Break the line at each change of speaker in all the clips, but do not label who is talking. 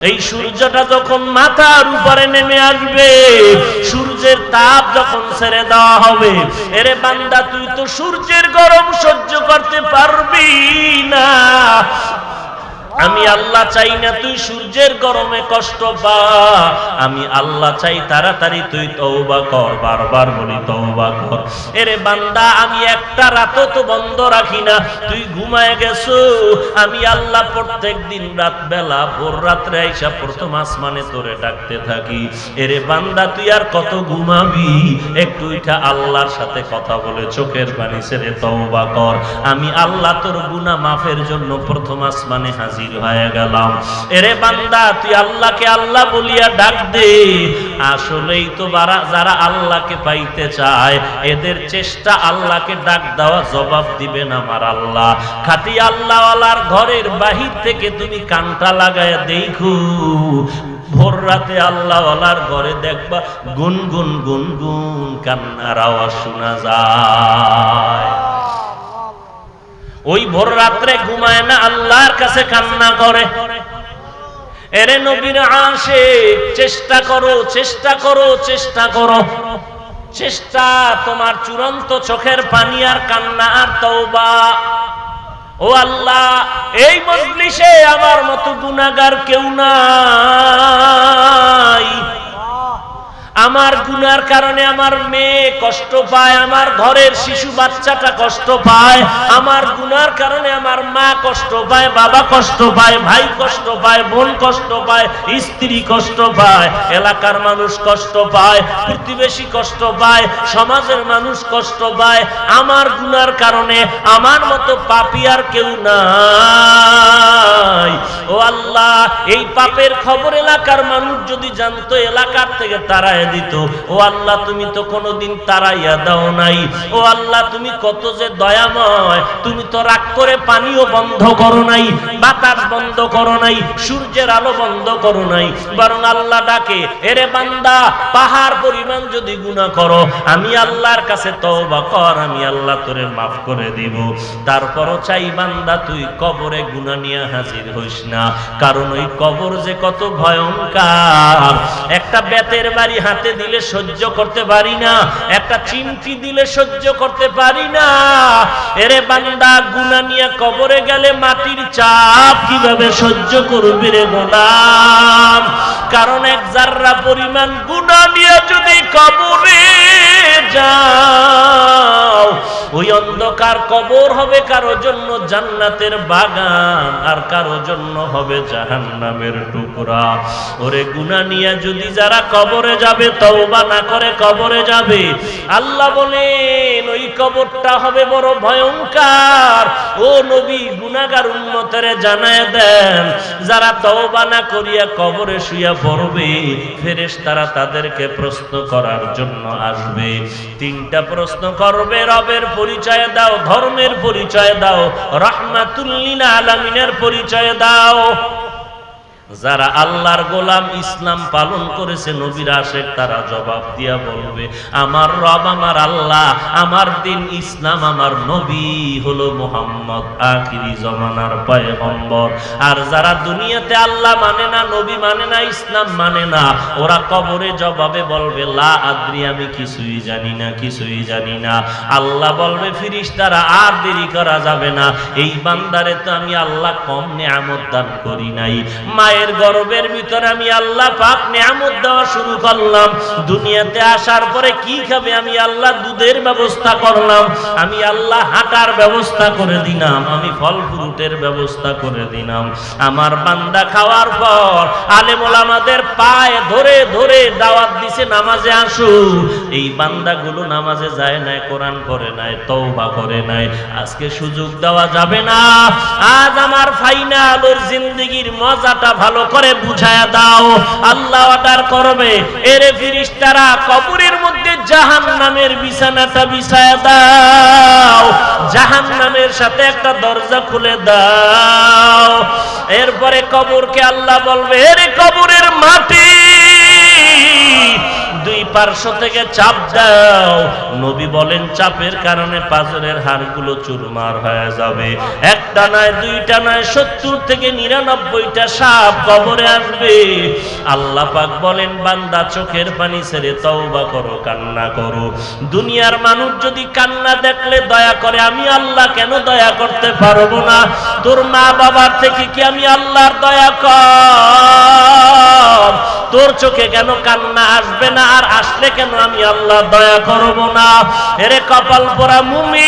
এই সূর্যটা যখন মাথার উপরে নেমে আসবে, সূর্যের তাপ যখন ছেড়ে দেওয়া হবে, এরে বান্দা তুই তো সূর্যের গরম সহ্য করতে পারবি না। আমি আল্লাহ চাই না তুই সূর্যের গরমে কষ্ট পা, আমি আল্লাহ চাই তাড়াতাড়ি তুই তওবা কর। বারবার বলি তওবা কর। এরে বান্দা আমি একটা রাতও তো বন্ধ রাখি না, তুই ঘুমায় গেছো, আমি আল্লাহ প্রত্যেক দিন রাত বেলা ভোর রাত্রে আইসা প্রথম আসমানে তোরে ডাকতে থাকি। এরে বান্দা তুই আর কত ঘুমাবি? একটু উঠা আল্লাহর সাথে কথা বলে চোখের পানি ছেড়ে তওবা কর। আমি আল্লাহ তোর গুনাহ মাফের জন্য প্রথম আসমানে হাজির হয়ে গেলাম। এরে বান্দা তুই আল্লাহকে আল্লাহ বলিয়া ডাক দে। আসলেই তো যারা আল্লাহকে পাইতে চায় এদের চেষ্টা আল্লাহকে ডাক দেওয়া জবাব দিবেন আমার আল্লাহ। খাঁটি আল্লাহওয়ালার ঘরের বাহির থেকে তুমি কানটা লাগায় দেখো, ভোর রাতে আল্লাহওয়ালার ঘরে দেখবা গুনগুন গুনগুন কান্নার আওয়াজ শোনা যায়। ওই ভোর রাত্রে ঘুমায় না, আল্লাহর কাছে কান্না করে। এরে নবীর আশিক, চেষ্টা করো, চেষ্টা করো, চেষ্টা করো, চেষ্টা তোমার চূড়ান্ত চোখের পানি আর কান্না আর তওবা। ও আল্লাহ, এই মজলিসে আমার মতো গুনাহগার কেউ নাই। আমার গুনার কারণে আমার মেয়ে কষ্ট পায়, আমার ঘরের শিশু বাচ্চাটা কষ্ট পায়, আমার গুনার কারণে আমার মা কষ্ট পায়, বাবা কষ্ট পায়, ভাই কষ্ট পায়, বোন কষ্ট পায়, স্ত্রী কষ্ট পায়, এলাকার মানুষ কষ্ট পায়, প্রতিবেশী কষ্ট পায়, সমাজের মানুষ কষ্ট পায়। আমার গুনার কারণে আমার মতো পাপী আর কেউ নাই। ও আল্লাহ, এই পাপের খবর এলাকার মানুষ যদি জানতো, এলাকার থেকে তারা দিত। ও আল্লাহ, তুমি তো কোনোদিন তারাইয়া দাও নাই। ও আল্লাহ, তুমি কত যে দয়াময়, তুমি তো রাগ করে পানিও বন্ধ করো নাই, বাতাস বন্ধ করো নাই, সূর্যের আলো বন্ধ করো নাই, বরং আল্লাহ ডাকে, এরে বান্দা পাহাড় পরিমাণ যদি গুনাহ করো, আমি আল্লাহর কাছে তওবা কর, আমি আল্লাহ তোরে মাফ করে দিব। তারপরও চাই বান্দা তুই কবরে গুনাহ নিয়ে হাজির হইস না, কারণ ওই কবর যে কত ভয়ঙ্কর। একটা বেতের বাড়ি হাতে দিলে সহ্য করতে পারি না, একটা চিমটি দিলে সহ্য করতে পারি না। এরে বান্দা গুনাহ নিয়ে কবরে গেলে মাটির চাপ কিভাবে সহ্য করবি রে গোলাম? কারণ এক জাররা পরিমাণ গুনাহ নিয়ে যদি কবরে যাও, ওই অন্ধকার কবর হবে কারো জন্য জান্নাতের বাগান, আর কারো জন্য হবে জাহান্নামের টুকরা। ওরে গুনাহ নিয়ে যদি যারা কবরে যাবে, তওবা না করে কবরে যাবে, আল্লাহ বলেন ওই কবরটা হবে বড় ভয়ঙ্কর। ও নবী, গুনাহগার উম্মতেরে জানায় দেন, যারা তওবা না করিয়া কবরে শুইয়া পড়বে, ফেরেশতারা তাদেরকে প্রশ্ন করার জন্য আসবে। তিনটা প্রশ্ন করবে, রবের পরিচয় দাও, ধর্মের পরিচয় দাও, রাহমাতুল লিল আলামিনের পরিচয় দাও। যারা আল্লাহর গোলাম, ইসলাম পালন করেছে, নবীর আশিক, তারা জবাব দিয়া বলবে, আমার রব আমার আল্লাহ, আমার দিন ইসলাম, আমার নবী হলো মুহাম্মদ, আখিরি জমানার পয়গম্বর। আর যারা দুনিয়াতে আল্লাহ মানে না, নবী মানে না, ইসলাম মানে না, ওরা কবরে জবাবে বলবে, লা আদ্রি, আমি কিছুই জানি না, কিছুই জানি না। আল্লাহ বলবে, ফেরেশতারা আর দেরি করা যাবে না, এই বান্দারে তো আমি আল্লাহ কম নেয়ামত দান করি নাই। মায়ের গর্ভের ভিতরে আমি আল্লাহ পাক নেয়ামত দেওয়া শুরু করলাম, দুনিয়াতে আসার পরে কি খাবে আমি আল্লাহ দুধের ব্যবস্থা করলাম, আমি আল্লাহ হাঁটার ব্যবস্থা করে দিলাম, আমি ফল ফ্রুটের ব্যবস্থা করে দিলাম। আমার বান্দা খাওয়ার পর আলেম ওলামাদের পায়ে ধরে ধরে দাওয়াত দিছে, নামাজে আসো। এই বান্দাগুলো নামাজে যায় নাই, কোরআন পড়ে নাই, তওবা করে নাই। আজকে সুযোগ দেওয়া যাবে না। আজ আমার ফাইনাল ওর জিন্দেগির মজাটা ভালো করে বুঝায়া দাও। আল্লাহ অর্ডার করবে, এরে ফেরেশতারা কবরের মধ্যে জাহান্নামের বিছানাটা বিছায়া দাও, জাহান্নামের সাথে একটা দরজা খুলে দাও। এরপরে কবরকে আল্লাহ বলবে, এরে কবরের মাটি, দুই পার্শ্ব থেকে চাপ দাও, নবী বলেন চাপের কারণে পাঁজরের হাড়গুলো চুরমার হয়ে যাবে। একটা নয়, দুইটা নয়, 70 থেকে 99টা সাপ কবরে আসবে। আল্লাহ পাক বলেন বান্দা চোখের পানি ছেড়ে তওবা করো, কান্না করো। দুনিয়ার মানুষ যদি কান্না দেখলে দয়া করে, আমি আল্লাহ কেন দয়া করতে পারবো না? তোর মা বাবার থেকে কি আমি আল্লাহর দয়া কম? তোর চোখে কেন কান্না আসবে না? আর আসলে কেন আমি আল্লাহ দয়া করব না? এরে কপাল পোড়া মুমিন,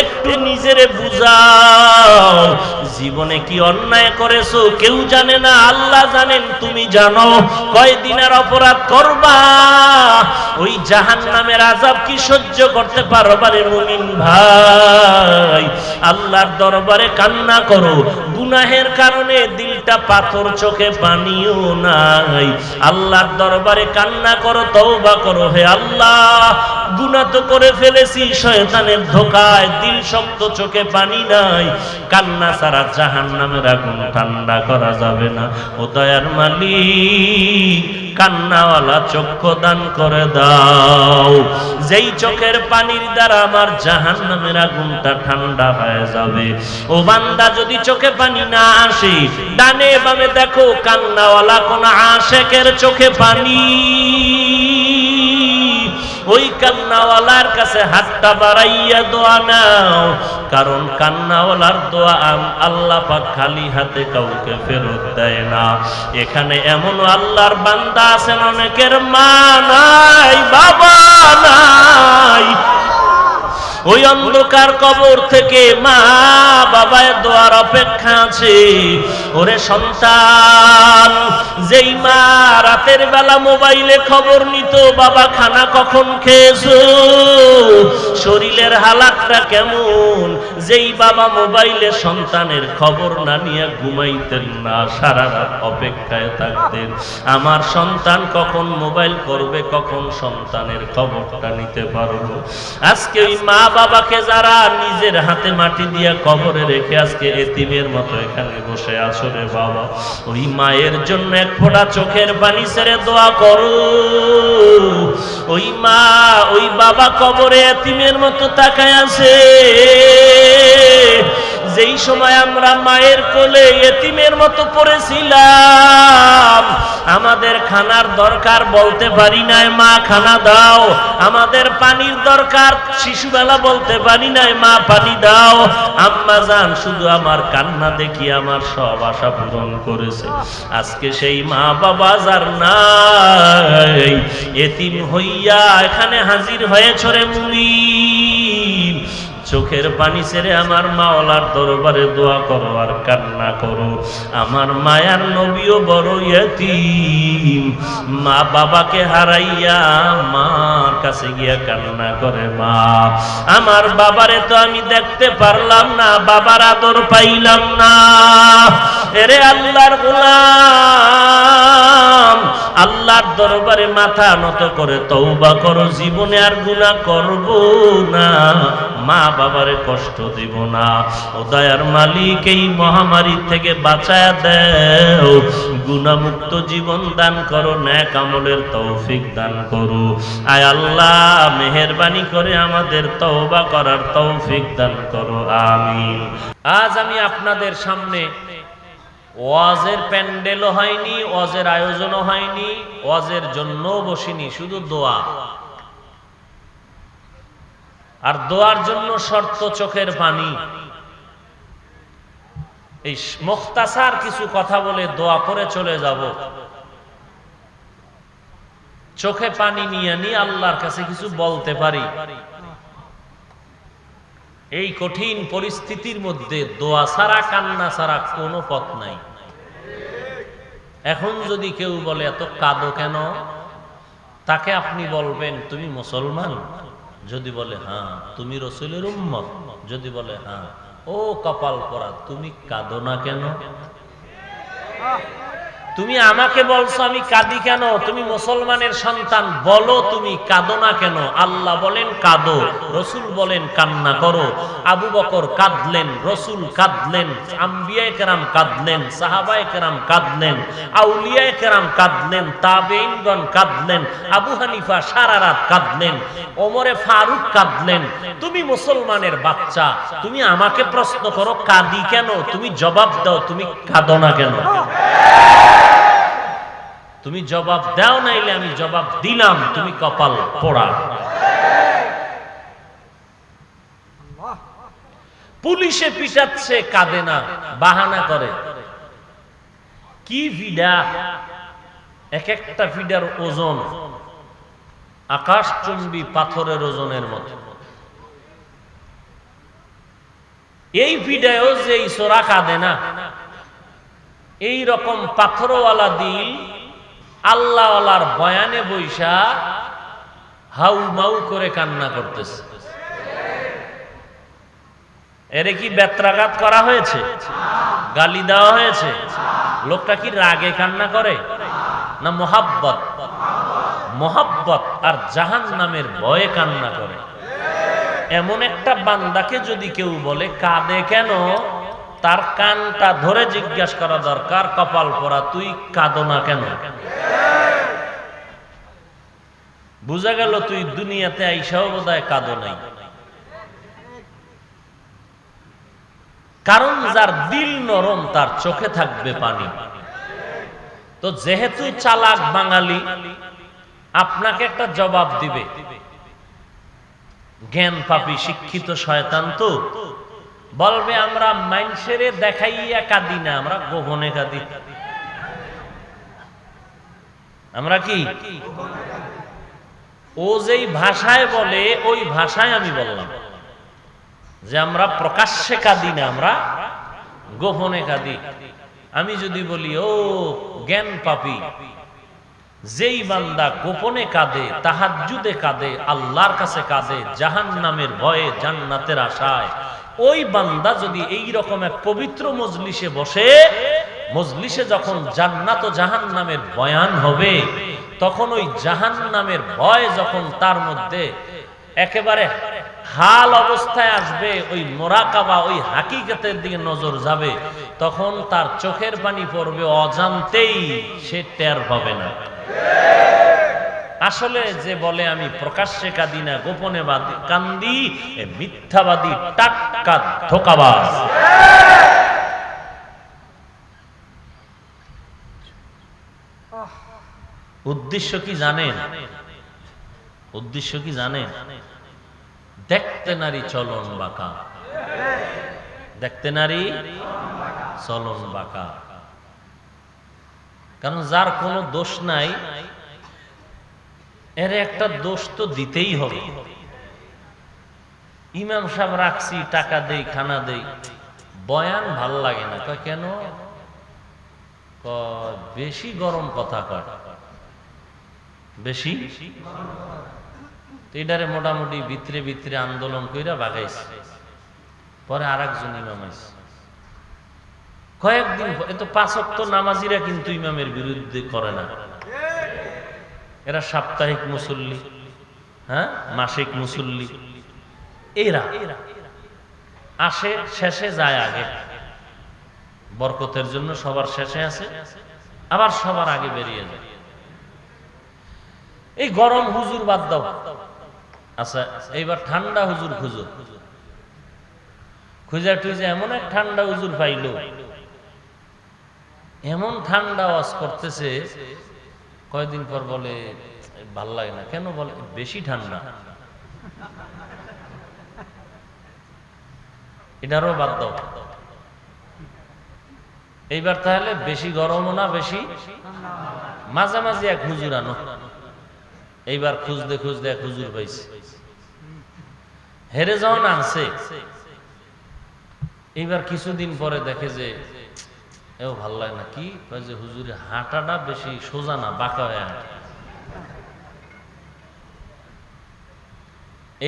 একটু নিজেরে বুঝাও, জীবনে কি অন্যায় করেছো কেউ জানে না, আল্লাহ জানেন, তুমি জানো। কয়দিনের অপরাধ করবা, ওই জাহান্নামের আযাব কি সহ্য করতে পারবা রে মুমিন ভাই? আল্লাহর দরবারে কান্না করো। গুনাহের কারণে দিলটা পাথর, চোখে পানিও নাই, আল্লাহর দরবারে কান্না করো, তওবা করো। হে আল্লাহ, গুনাহ তো করে ফেলেছি, শয়তানের ধোঁকায় দিল শক্ত, চোখে পানি নাই। কান্না ছাড়া জাহান্নামের আগুন ঠান্ডা করা যাবে না। ও দয়ার মালিক, কান্নাওয়ালা চক্ষু দান করে দাও, যেই চোখের পানির দ্বারা আমার জাহান্নামের আগুনটা ঠান্ডা হয়ে যাবে। ও বান্দা, যদি চোখে পানি না আসে, ডানে বামে দেখো কান্নাওয়ালা কোন আশেকের চোখে পানি, ওই কান্নাওয়ালার কাছে হাতটা বাড়াইয়া দোয়া নাও, কারণ কান্নাওয়ালার দোয়া আল্লাহ পাক খালি হাতে কাউকে ফেরত দেয় না। এখানে এমন আল্লাহর বান্দা আছেন, অনেকের মা নাই, বাবা নাই, ওই অন্ধকার কবর থেকে মা বাবার দোয়ার অপেক্ষা আছে। ওরে সন্তান, যেই মা রাতের বেলা মোবাইলে খবর নিত, বাবা খানা কখন খেয়েছো, শরীরের হালাতটা কেমন, যেই বাবা মোবাইলে সন্তানের খবর না নিয়ে ঘুমাইতেন না, সারা রাত অপেক্ষায় থাকতেন, আমার সন্তান কখন মোবাইল করবে, কখন সন্তানের খবরটা নিতে পারবো। আজকে ওই মা বাবাকে যারা নিজের হাতে মাটি দিয়া কবরে রেখে আজকে এতিমের মতো এখানে বসে আছো রে বাবা, ওই মায়ের জন্য এক ফোঁটা চোখের পানি ছেড়ে দোয়া করো। ওই মা ওই বাবা কবরে এতিমের মতো তাকায় আছে। যেই সময় আমরা মায়ের কোলে এতিমের মতো পড়েছিলাম, আমাদের খানার দরকার বলতে পারি নাই, মা খানা দাও। আমাদের পানির দরকার শিশুবেলা বলতে পারি নাই, মা পানি দাও। আম্মা জান শুধু আমার কান্না দেখি আমার সব আশা পূরণ করেছে। আজকে সেই মা বাবা যার নাই, এতিম হইয়া এখানে হাজির হয়েছ রে মুমিন, চোখের পানি ছেড়ে আমার মাওলার দরবারে দোয়া করো আর কান্না করো। আমার মায়ার নবীও বড় ইয়তীম, মা বাবাকে হারাইয়া মার কাছে গিয়া কান্না করে, মা আমার বাবারে তো আমি দেখতে পারলাম না, বাবার আদর পাইলাম না। এরে আল্লাহর গোলাম, আল্লাহর দরবারে মাথা নত করে তওবা করো, জীবনে আর গুনাহ করব না, মা বাবারে কষ্ট দিব না। ও দয়ার মালিক, এই মহামারী থেকে বাঁচায়া দাও, গুনাহমুক্ত জীবন দান করো, নেক আমলের তৌফিক দান করো। আয় আল্লাহ, মেহেরবানি করে আমাদের তওবা করার তৌফিক দান করো, আমিন। আজ আমি আপনাদের সামনে ওয়াজের প্যান্ডেলও হয়নি, ওয়াজের আয়োজনও হয়নি, ওয়াজের জন্য বসিনি, শুধু দোয়া। আর দোয়ার জন্য শর্ত চোখের পানি। এই মুখতাসার কিছু কথা বলে দোয়া করে চলে যাব। চোখে পানি নিয়ে আল্লাহর কাছে কিছু বলতে পারি। এই কঠিন পরিস্থিতির মধ্যে দোয়া ছাড়া, কান্না ছাড়া কোনো পথ নাই। এখন যদি কেউ বলে এত কাঁদো কেন, তাকে আপনি বলবেন তুমি মুসলমান, যদি বলে হ্যাঁ। তুমি রাসূলের উম্মত, যদি বলে হ্যাঁ। ও কপাল পোড়া, তুমি কাঁদো না কেন? তুমি আমাকে বলছো আমি কাঁদি কেন? তুমি মুসলমানের সন্তান, বলো তুমি কাঁদো না কেন? আল্লাহ বলেন কাঁদো, রসুল বলেন কান্না করো। আবু বকর কাঁদলেন, রসুল কাঁদলেন, আম্বিয়ায়ে কেরাম কাঁদলেন, সাহাবায়ে কেরাম কাঁদলেন, আউলিয়ায়ে কেরাম কাঁদলেন, তাবেঈনগণ কাঁদলেন, আবু হানিফা সারা রাত কাঁদলেন, ওমরে ফারুক কাঁদলেন। তুমি মুসলমানের বাচ্চা, তুমি আমাকে প্রশ্ন করো কাঁদি কেন? তুমি জবাব দাও তুমি কাঁদো না কেন? তুমি জবাব দাও, নাইলে আমি জবাব দিলাম, তুমি কপাল পোড়া। পুলিশে পিটাচ্ছে, কাঁদে না, বাহানা করে। কি ফিডা! এক একটা ফিডার ওজন আকাশচুম্বী পাথরের ওজনের মতো। এই ফিডায়ও যে ইসরা কাঁদে না, এই রকম পাথরওয়ালা দিল আল্লাহওয়ালার বয়ানে বৈশা হাউ মাউ করে কান্না করতেছে। এরে কি বেত্রাঘাত করা হয়েছে? গালি দেওয়া হয়েছে? লোকটা কি রাগে কান্না করে না মোহাব্বত? মোহাব্বত আর জাহান্নামের ভয়ে কান্না করে। এমন একটা বান্দাকে যদি কেউ বলে কাঁদে কেন, তার কানটা ধরে জিজ্ঞাসা করা দরকার, কপাল পোড়া তুই কাঁদো না কেন? বুঝা গেল তুই দুনিয়াতে আইসাও বোধহয় কাঁদো নাই। কারণ যার দিল নরম তার চোখে থাকবে পানি। তো যেহেতু চালাক বাঙালি, আপনাকে একটা জবাব দিবে। জ্ঞান পাপী শিক্ষিত শয়তান তো বলবে আমরা মানুষের দেখাইয়া কাঁদি না, আমরা গোপনে কাঁদি। আমরা কি ও যেই ভাষায় বলে ওই ভাষায় আমি বললাম যে আমরা প্রকাশ্যে কাঁদি না, আমরা গোপনে কাঁদি। আমি যদি বলি ও জ্ঞান পাপী, যেই বান্দা গোপনে কাঁদে, তাহাজ্জুদে কাঁদে, আল্লাহর কাছে কাঁদে, জাহান্নামের ভয়ে জান্নাতের আশায়, ওই বান্দা যদি এই রকম এক পবিত্র মজলিসে বসে, মজলিসে যখন জান্নাত ও জাহান্নামের বয়ান হবে, তখন ওই জাহান্নামের ভয় যখন তার মধ্যে একেবারে হাল অবস্থায় আসবে, ওই মোরাকাবা, ওই হাকিকতের দিকে নজর যাবে, তখন তার চোখের পানি পড়বে অজান্তেই, সে টের পাবে না। আসলে যে বলে আমি প্রকাশ্যে কাঁদি না গোপনে কান্দি, এ মিথ্যাবাদী, টাটকা ধোঁকাবাজ। উদ্দেশ্য কি জানেন? উদ্দেশ্য কি জানেন? দেখতে নারী চলন বাঁকা, দেখতে নারী চলন বাঁকা। কারণ যার কোনো দোষ নাই, এর একটা দোষ তো দিতেই হবে। ইমাম সাহেব রাখছি, টাকা দেই, খানা দেই, বয়ান ভাল লাগে না। কয় কেন? বেশি গরম কথা কয়, বেশি। এটারে মোটামুটি ভিতরে ভিতরে আন্দোলন কইরা বাগাইছে। পরে আর একজন ইমাম আছে, কয়েকদিন এত 5 ওয়াক্ত নামাজিরা কিন্তু ইমামের বিরুদ্ধে করে না। এরা সাপ্তাহিক মুসল্লি, হ্যাঁ, মাসিক মুসল্লি, এরা আসে শেষে যায় আগে। বরকতের জন্য সবার শেষে আছে, আবার সবার আগে বেরিয়ে যায়। এই গরম হুজুর বাদ দাও, আচ্ছা এইবার ঠান্ডা হুজুর খুঁজো। খুঁজা টুজে এমন এক ঠান্ডা হুজুর পাইল, এমন ঠান্ডা ওয়াজ করতেছে, কয়দিন পর বলে ভাল লাগে না। কেন? বলে বেশি ঠান্ডা। এটারও বাদ দাও। এইবার তাহলে বেশি গরমও না, বেশি মাঝামাঝি এক হুজুর আনো। এইবার খুঁজতে খুঁজতে এক হুজুর পাইছে। হেরে যখন আনছে, এইবার কিছুদিন পরে দেখে যে এও ভাল লাগে না। কি যে হুজুরে হাঁটাটা বেশি সোজা না, বাঁকা হয়ে হাঁটে।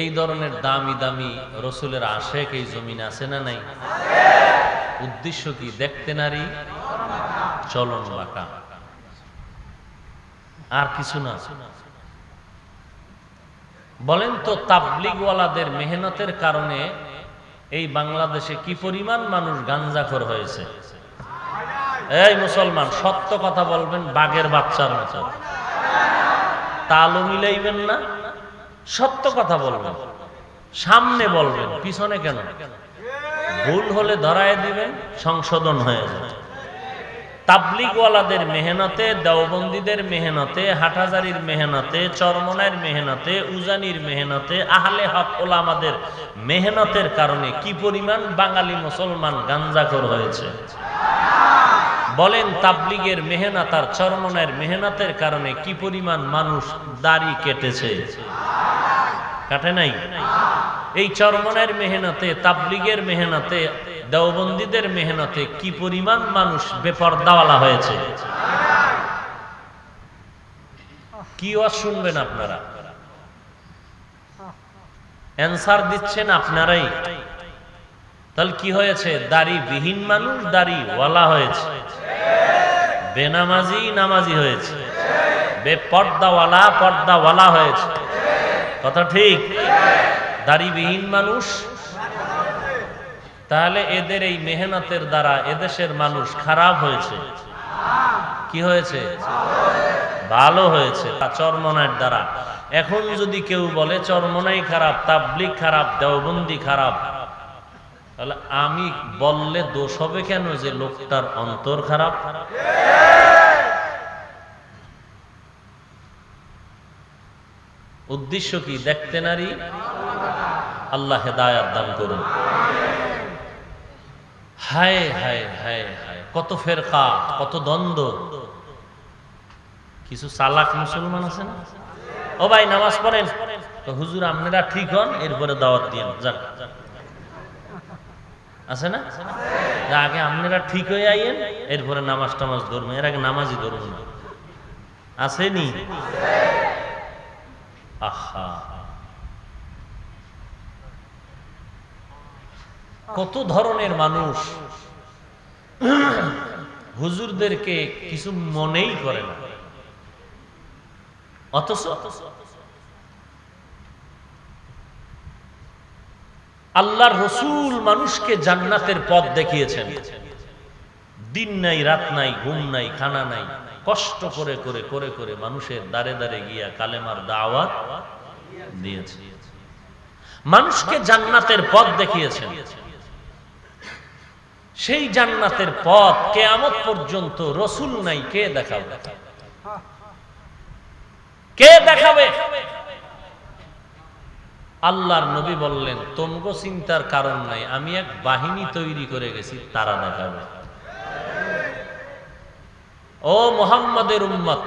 এই ধরনের দামি দামি রসুলের আশেক এই জমিনে আছে না নাই? উদ্দেশ্য কি? দেখতে নারী চলন বাঁকা। আর কিছু না। বলেন তো তাবলিগওয়ালাদের মেহনতের কারণে এই বাংলাদেশে কি পরিমাণ মানুষ গাঞ্জাখোর হয়েছে। এই মুসলমান, সত্য কথা বলবেন, বাঘের বাচ্চার মতো তালও মিলাইবেন না, সত্য কথা বলবেন, সামনে বলবেন, পিছনে কেন? ভুল হলে ধরায় দিবেন, সংশোধন হয়ে যাবে। তাবলিগওয়ালাদের মেহনতে, দেওবন্দীদের মেহনতে, হাটহাজারীর মেহনতে, চরমনাইর মেহনতে, উজানির মেহনতে, আহলে হক ওলামাদের মেহনতের কারণে কি পরিমাণ বাঙালি মুসলমান গাঞ্জাখোর হয়েছে। বলেন তাবলিগের মেহনত আর চরমনাইর মেহনতের কারণে কি পরিমাণ মানুষ দাড়ি কেটেছে? কাটে নাই? এই চরমনাইর মেহনতে, তাবলিগের মেহনতে, দেওবন্দীদের মেহনতে কি পরিমাণ মানুষ বেপরদাওয়ালা হয়েছে। কি ওয়াজ শুনবেন আপনারা? অ্যানসার দিচ্ছেন আপনারাই। তাহলে কি হয়েছে? দাড়ি বিহীন মানুষ দাড়িওয়ালা হয়েছে, বেনামাজি নামাজি হয়েছে, বেপর্দাওয়ালা পর্দাওয়ালা হয়েছে। কথা ঠিক? দাড়িবিহীন মানুষ। তাহলে এদের এই মেহনতের দ্বারা এদেশের মানুষ খারাপ হয়েছে, কি হয়েছে? ভালো হয়েছে চরমনাইয়ের দ্বারা। এখন যদি কেউ বলে চরমনাই খারাপ, তাবলিগ খারাপ, দেওবন্দি খারাপ, তাহলে আমি বললে দোষ হবে কেন? যে লোকটার অন্তর খারাপ। উদ্দেশ্য কি? দেখতে নারী। আল্লাহ হেদায়াত দান করুন। হায় হায় হায় হায়, কত ফেরকা, কত দ্বন্দ্ব। কিছু চালাক মুসলমান আছে না, ও ভাই নামাজ পড়েন, তো হুজুর আপনারা ঠিক হন, এরপরে দাওয়াত দিন। যাক, আছে না? আগে আপনারা ঠিক হয়ে আইয়েন, এরপরে নামাজ টামাজ ধরবো, এর আগে নামাজই ধরবো না। আসেনি? আহা, কত ধরনের মানুষ হুজুরদেরকে কিছু মনেই করে না, অথচ আল্লাহর রসুল মানুষকে জান্নাতের পথ দেখিয়েছেন। দিন নাই, রাত নাই, ঘুম নাই, খানা নাই, কষ্ট করে করে করে করে মানুষের দাঁড়ে দাঁড়ে গিয়া কালেমার দাওয়াত দিয়েছে। মানুষকে জান্নাতের পথ দেখিয়েছেন। সেই জান্নাতের পথ কিয়ামত পর্যন্ত রসুল নাই, কে দেখাবে? কে দেখাবে? আল্লাহর নবী বললেন, তোমগো চিন্তার কারণ নাই, আমি এক বাহিনী তৈরি করে গেছি, তারা দেখাবে। ও মুহাম্মাদের উম্মত,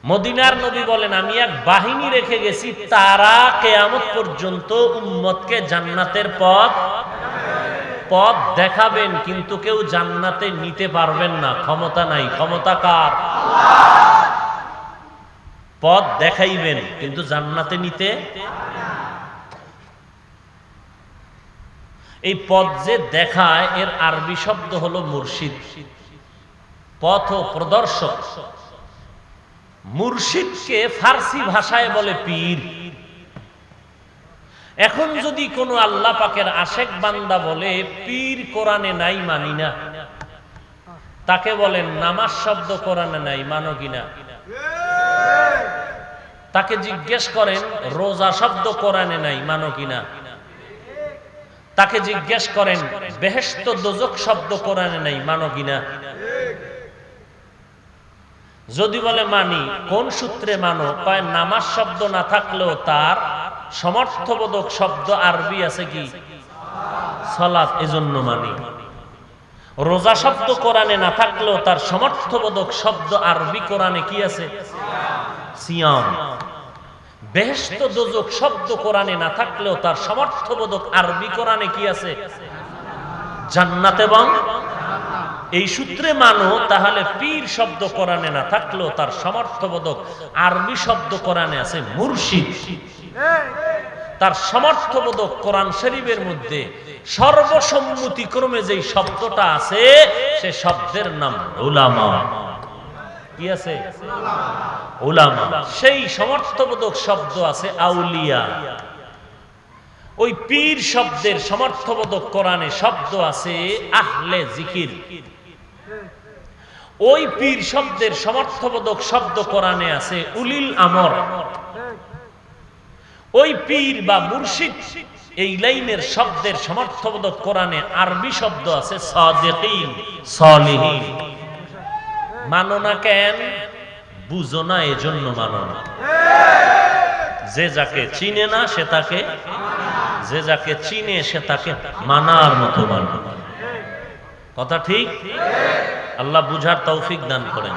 মদিনার নবী বলেন, আমি এক বাহিনী রেখে গেছি, তারা কিয়ামত পর্যন্ত উম্মতকে জান্নাতের পথ দেখাবেন, কিন্তু কেউ জান্নাতে নিতে পারবেন না, ক্ষমতা নাই। ক্ষমতা কার? পথ দেখাইবেন, কিন্তু জান্নাতে নিতে। এই পথ যে দেখায়, এর আরবি শব্দ হলো মুর্শিদ, পথ প্রদর্শক। মুর্শিদকে ফার্সি ভাষায় বলে পীর। এখন যদি কোনো আল্লাহ পাকের আশেক বান্দা বলে পীর কোরআনে নাই, মানি না, তাকে বলেন নামাজ শব্দ কোরআনে নাই, মানো কিনা? তাকে জিজ্ঞেস করেন রোজা শব্দ কোরআনে নাই, মানো কিনা? তাকে জিজ্ঞেস করেন বেহেশত দোজখ শব্দ কোরআনে নাই, মানো কিনা? যদি বলে মানি, কোন সূত্রে মানো? কয় নামাজ শব্দ না থাকলেও তার সমর্থবোধক শব্দ আরবি আছে, কি? সালাত, এজন্য মানি। রোজা শব্দ কোরআনে না থাকলেও তার সমর্থবোধক শব্দ আরবি কোরআনে কি আছে? সিয়াম। বেহেশত দোজখ শব্দ কোরআনে না থাকলেও তার সমর্থবোধক আরবি কোরআনে কি আছে? জান্নাত এবং। এই সূত্রে মানো, তাহলে পীর শব্দ কোরআনে না থাকলেও তার সমর্থবোধক আরবি শব্দ কোরআনে আছে মুর্শিদ। তার সমর্থবোধক কোরআন শরীফের মধ্যে সর্বসম্মতিক্রমে যেই শব্দটা আছে, সে শব্দের নাম উলামা। কি আছে? উলামা। সেই সমর্থবোধক শব্দ আছে আউলিয়া। ওই পীর শব্দের সমর্থবোধক কোরআনে শব্দ আছে আহলে জিকির। ওই পীর শব্দের সমর্থবোধক শব্দ কোরআনে আছে উলিল আমর। ওই পীর বা মুর্শিদ এই লাইনের শব্দের সমর্থবোধক কোরআনে আরবি শব্দ আছে সাদিকিন, সালিহিন। মানো না কেন? বুঝো না, এজন্য মানো না। যে যাকে চিনে না সে তাকে, যে যাকে চিনে সে তাকে মানার মতো মানে। কথা ঠিক? আল্লাহ বুঝার তৌফিক দান করেন।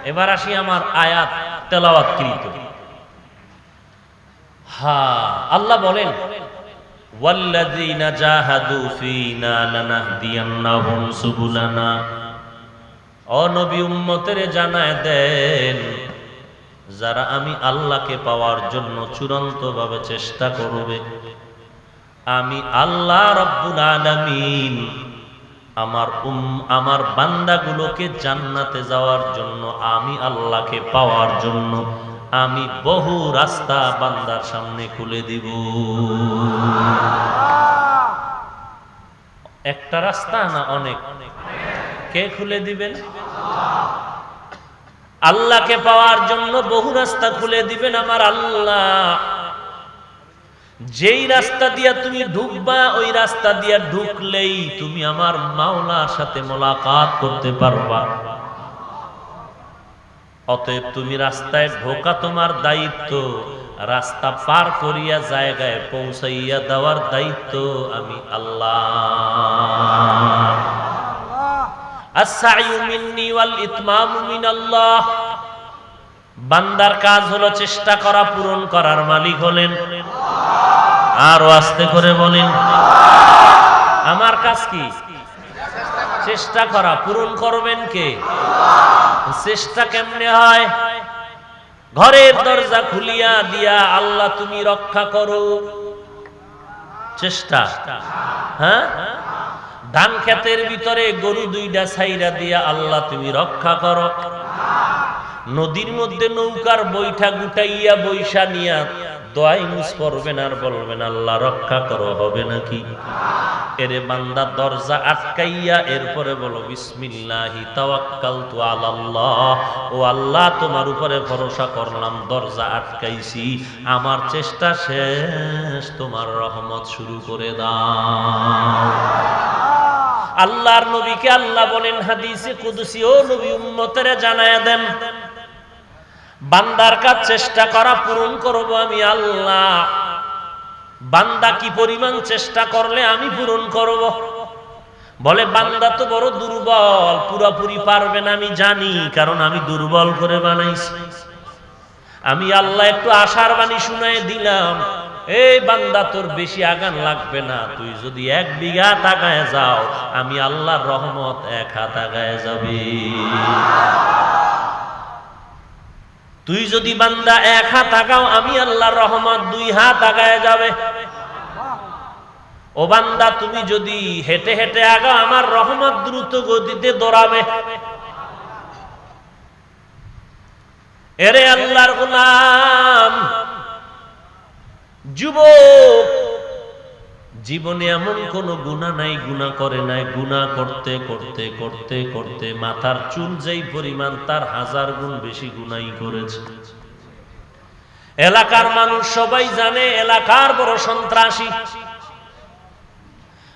এবার আসি আমার আয়াত তেলাওয়াতকৃত। আল্লাহ বলেন ওয়াল্লাযীনা জাহাদু ফীনা লানাহদিয়ান্নাহুম সুবুলানা। ও নবী উম্মতেরে জানায় দেন, যারা আমি আল্লাহকে পাওয়ার জন্য চূড়ান্তভাবে চেষ্টা করবে, আমি আল্লাহ রাব্বুল আলামিন আমার বান্দাগুলোকে জান্নাতে যাওয়ার জন্য, আমি আল্লাহকে পাওয়ার জন্য আমি বহু রাস্তা বান্দার সামনে খুলে দিব। একটা রাস্তা না, অনেক। কে খুলে দিবেন? আল্লাহকে পাওয়ার জন্য বহু রাস্তা খুলে দিবেন আমার আল্লাহ। যেই রাস্তা দিয়া তুমি ঢুকবা, ওই রাস্তা দিয়া ঢুকলেই তুমি আমার মাওলার সাথে মোলাকাত করতে পারবা। অতএব তুমি রাস্তায় ঢোকা তোমার দায়িত্ব, রাস্তা পার করিয়া জায়গায় পৌঁছাইয়া দেওয়ার দায়িত্ব আমি আল্লাহ। আস-সা'য়ু মিন্নি ওয়াল ইতমামু মিনাল্লাহ। বান্দার কাজ হলো চেষ্টা করা, পূরণ করার মালিক হলেন আরো আস্তে করে বলেন, আমার কাজ কি? চেষ্টা করা। পূরণ করবেন কে? চেষ্টা কেমনে হয়? ঘরের দরজা খুলিয়া দিয়া আল্লাহ তুমি রক্ষা করো, চেষ্টা। হ্যাঁ, ধান ক্ষেতের ভিতরে গরু দুইটা ছাইরা দিয়া আল্লাহ তুমি রক্ষা করো। নদীর মধ্যে নৌকার বৈঠা গুটাইয়া বৈশা নিয়া দোয়াই মুস করবেন আর বলবেন আল্লাহ রক্ষা করো, হবে নাকি? এরে বান্দা দরজা আটকাইয়া এরপরে বলো বিসমিল্লাহি তাওয়াক্কালতু আলাল্লাহ। ও আল্লাহ, তোমার উপরে ভরসা করলাম, দরজা আটকাইছি, আমার চেষ্টা শেষ, তোমার রহমত শুরু করে দাও। আল্লাহর নবীকে আল্লাহ বলেন হাদিসে কুদসি, ও নবী উম্মতেরে জানায়া দেন, বান্দার কাজ চেষ্টা করা, পূরণ করব আমি আল্লাহ। বান্দা কি পরিমাণ চেষ্টা করলে আমি পূরণ করব? বলে বান্দা তো বড় দুর্বল, পুরোপুরি পারবে না আমি জানি, কারণ আমি দুর্বল করে বানাইছি। আমি আল্লাহ একটু আশার বাণী শুনাই দিলাম, এই বান্দা তোর বেশি আগান লাগবে না, তুই যদি 1 বিঘা তাকায় যাও, আমি আল্লাহর রহমত 1 হাত আগায় যাবে। তুই যদি বান্দা 1 হাত আগাও, আমি আল্লাহর রহমত 2 হাত আগায় যাবে। ও বান্দা, তুমি যদি হেঁটে হেঁটে আগাও, আমার রহমত দ্রুত গতিতে দৌড়াবে। এরে আল্লাহর গোলাম, যুবক, জীবনে এমন কোন গুনাহ নাই গুনাহ করে নাই, গুনাহ করতে করতে করতে করতে মাথার চুল যেই পরিমাণ, তার 1000 গুণ বেশি গুনাহ করেছে। এলাকার মানুষ সবাই জানে এলাকার বড় সন্ত্রাসী।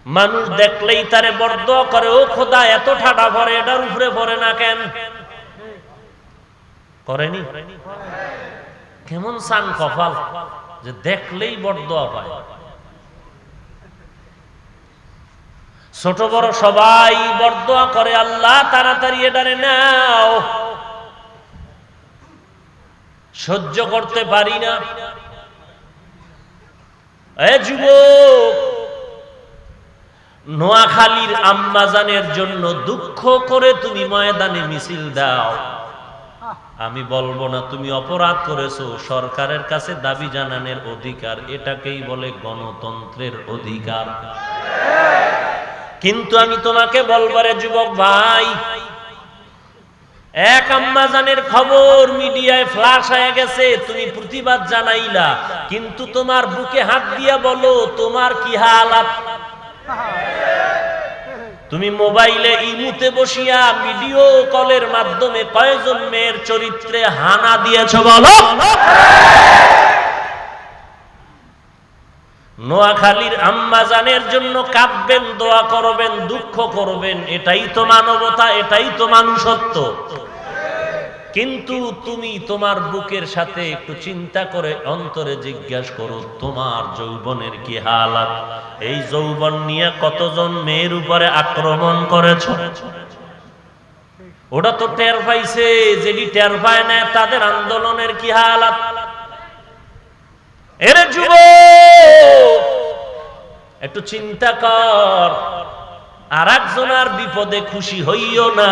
মানুষ দেখলেই তারে বরদোয়া করে, ও খোদা এত ঠাডা ভরে, এটার উপরে ভরে না কেন? করেনি? কেমন সান কপাল যে দেখলেই বরদোয়া পায়। ছোট বড় সবাই বরদোয়া করে, আল্লাহ তাড়াতাড়ি এটারে নাও, সহ্য করতে পারি না। এ যুবক, নোয়াখালীর আম্মাজানের জন্য দুঃখ করে তুমি ময়দানে মিছিল দাও, আমি বলবো না তুমি অপরাধ করেছো। সরকারের কাছে দাবি জানানোর অধিকার, এটাকেই বলে গণতন্ত্রের অধিকার। কিন্তু আমি তোমাকে বলবো রে যুবক ভাই, এক আম্মাজানের খবর মিডিয়ায় ফ্লাশ হয়ে গেছে, তুমি প্রতিবাদ জানাইলা, কিন্তু তোমার বুকে হাত দিয়া বলো তোমার কি হালাত। তুমি মোবাইলে ইমুতে বসিয়া ভিডিও কলের মাধ্যমে কয়জন মেয়ের চরিত্রে হানা দিয়েছো বলো। নোয়াখালীর আম্মাজানের জন্য কাঁদবেন, দোয়া করবেন, দুঃখ করবেন, এটাই তো মানবতা, এটাই তো মানুষত্ব। কিন্তু তুমি তোমার বুকের সাথে একটু চিন্তা করে অন্তরে জিজ্ঞাসা করো তোমার যৌবনের কি হালাত। এই যৌবন নিয়ে কতজন মেয়ের উপরে আক্রমণ করেছ, ওটা তো টের পাইছে, যেটি টের পায় না তাদের আন্দোলনের কি হালাত। এরে যুবক, একটু চিন্তা কর, আর একজনের বিপদে খুশি হইও না,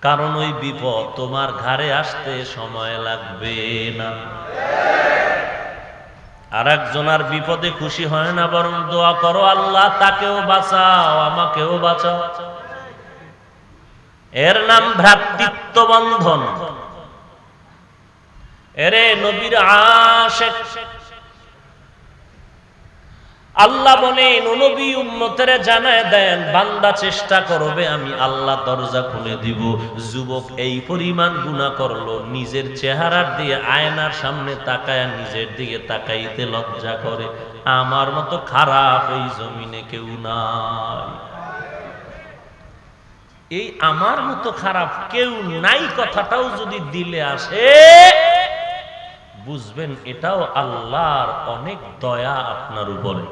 কারণ ওই বিপদ তোমার ঘাড়ে আসতে সময় লাগবে না। আর একজনের বিপদে খুশি হয় না, বরং দোয়া করো আল্লাহ তাকেও বাঁচাও, আমাকেও বাঁচাও। এর নাম ভ্রাতৃত্ব বন্ধন। এরে নবীর আশিক, আল্লাহ বলেন নবী উম্মতের জানায় দেন বান্দা চেষ্টা করবে আমি আল্লাহ দরজা খুলে দিব। যুবক এই পরিমাণ গুনাহ করলো, নিজের চেহারার দিয়ে আয়নার সামনে তাকায় নিজের দিকে তাকাইতে লজ্জা করে। আমার মতো খারাপ এই জমিনে কেউ নাই। এই আমার মতো খারাপ কেউ নাই কথাটাও যদি দিলে আসে, বুঝবেন এটাও আল্লাহর অনেক দয়া আপনার উপরে।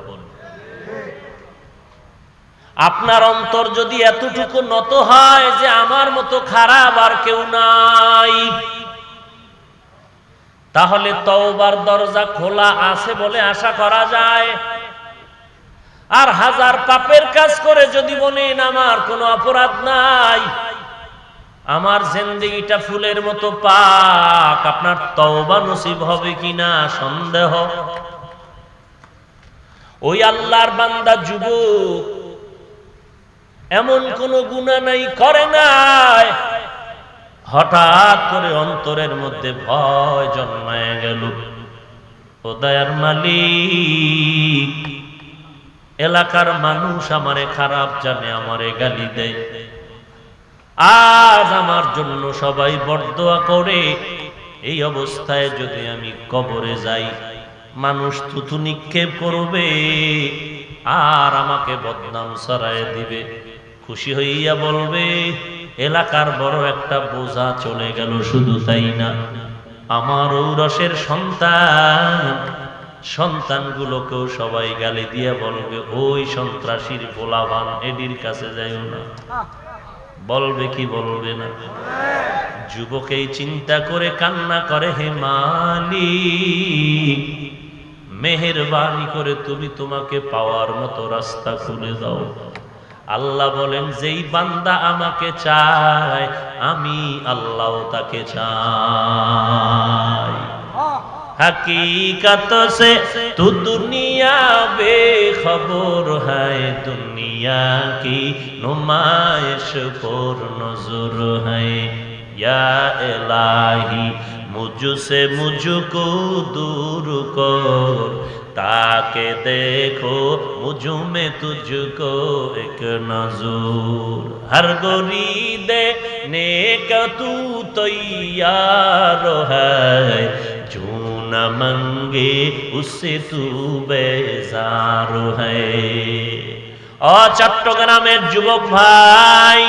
আপনার অন্তর যদি এতটুকু নত হয় যে আমার মতো খারাপ আর কেউ নাই, তাহলে তওবার দরজা খোলা আছে বলে আশা করা যায়। আর হাজার পাপের কাজ করে যদি বলেন আমার কোনো অপরাধ নাই, আমার জিন্দেগিটা ফুলের মতো পাক, আপনার তওবা নসিব হবে কিনা সন্দেহ। ওই আল্লাহর বান্দা যুবক এমন কোন গুনাহ নাই করে নাই, হঠাৎ করে অন্তরের মধ্যে ভয় জন্মায় গেল। ও দয়ার মালিক, এলাকার মানুষ আমারে খারাপ জানে, আমারে গালি দেয়, আজ আমার জন্য সবাই বরদোয়া করে। এই অবস্থায় যদি আমি কবরে যাই, মানুষ থুথু নিক্ষেপ করবে আর আমাকে বদনাম ছড়ায় দিবে। খুশি হইয়া বলবে এলাকার বড় একটা বোঝা চলে গেল। শুধু তাই না, আমার ঔরসের সন্তানগুলোকেও সবাই গালি দিয়া বলবে ওই সন্ত্রাসীর পোলাবান, এডির কাছে যাইও না। বলবে কি বলবে না? যুবক এই চিন্তা করে কান্না করে, হে মালিক মেহেরবানি করে তুমি তোমাকে পাওয়ার মতো রাস্তা খুলে দাও। আল্লাহ বলেন যেই বান্দা আমাকে চায় আমি আল্লাহ তাকে চাই। हकीकत से तू दुनिया बेखबर है, दुनिया की नुमाइश पर नजर है। या इलाही मुझसे मुझको दूर कर, ताके देखो मुझ में तुझको एक नजर। हर गोरी देने का तू तैयार है, जो न मंगे उससे तू बेजार है। ও চট্টগ্রামের যুবক ভাই,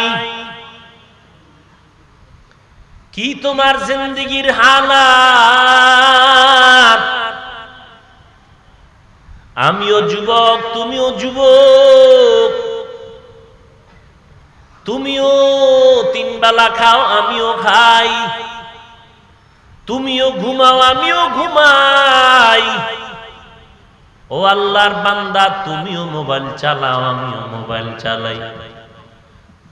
কি তোমার জিন্দেগির হালাত? আমিও যুবক, তুমিও যুবক, তুমিও তিন বেলা খাও আমিও খাই, তুমিও ঘুমাও আমিও ঘুমাই। ও আল্লাহর বান্দা, তুমিও মোবাইল চালাও আমিও মোবাইল চালাই,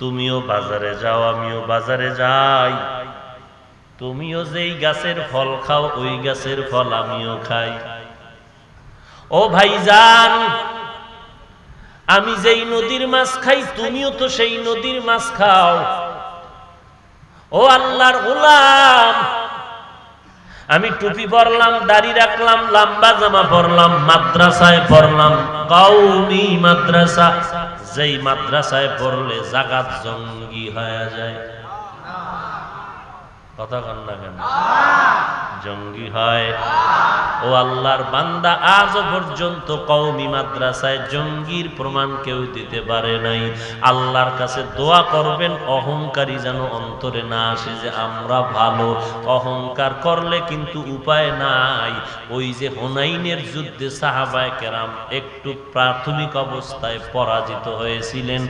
তুমিও বাজারে যাও আমিও বাজারে যাই, তুমিও যেই গাছের ফল খাও ওই গাছের ফল আমিও খাই। ও ভাইজান, আমি যেই নদীর মাছ খাই তুমিও তো সেই নদীর মাছ খাও। ও আল্লাহর গোলাম, আমি টুপি পরলাম, দাড়ি রাখলাম, লম্বা জামা পরলাম, মাদ্রাসায় পড়লাম, কওমি মাদ্রাসা, যেই মাদ্রাসায় পড়লে জাকাত জঙ্গি হয়ে যায়। কথা কন না কেন? জঙ্গি হয়। ও আল্লাহর বান্দা, আজ পর্যন্ত কওমি মাদ্রাসায় জঙ্গির প্রমাণ কেউ দিতে পারে নাই। আল্লাহর কাছে দোয়া করবেন অহংকারী যেন অন্তরে না আসে যে আমরা ভালো। অহংকার করলে কিন্তু উপায় নাই। ওই যে হুনাইনের যুদ্ধে সাহাবায়ে কেরাম একটু প্রাথমিক অবস্থায় পরাজিত হয়েছিলেন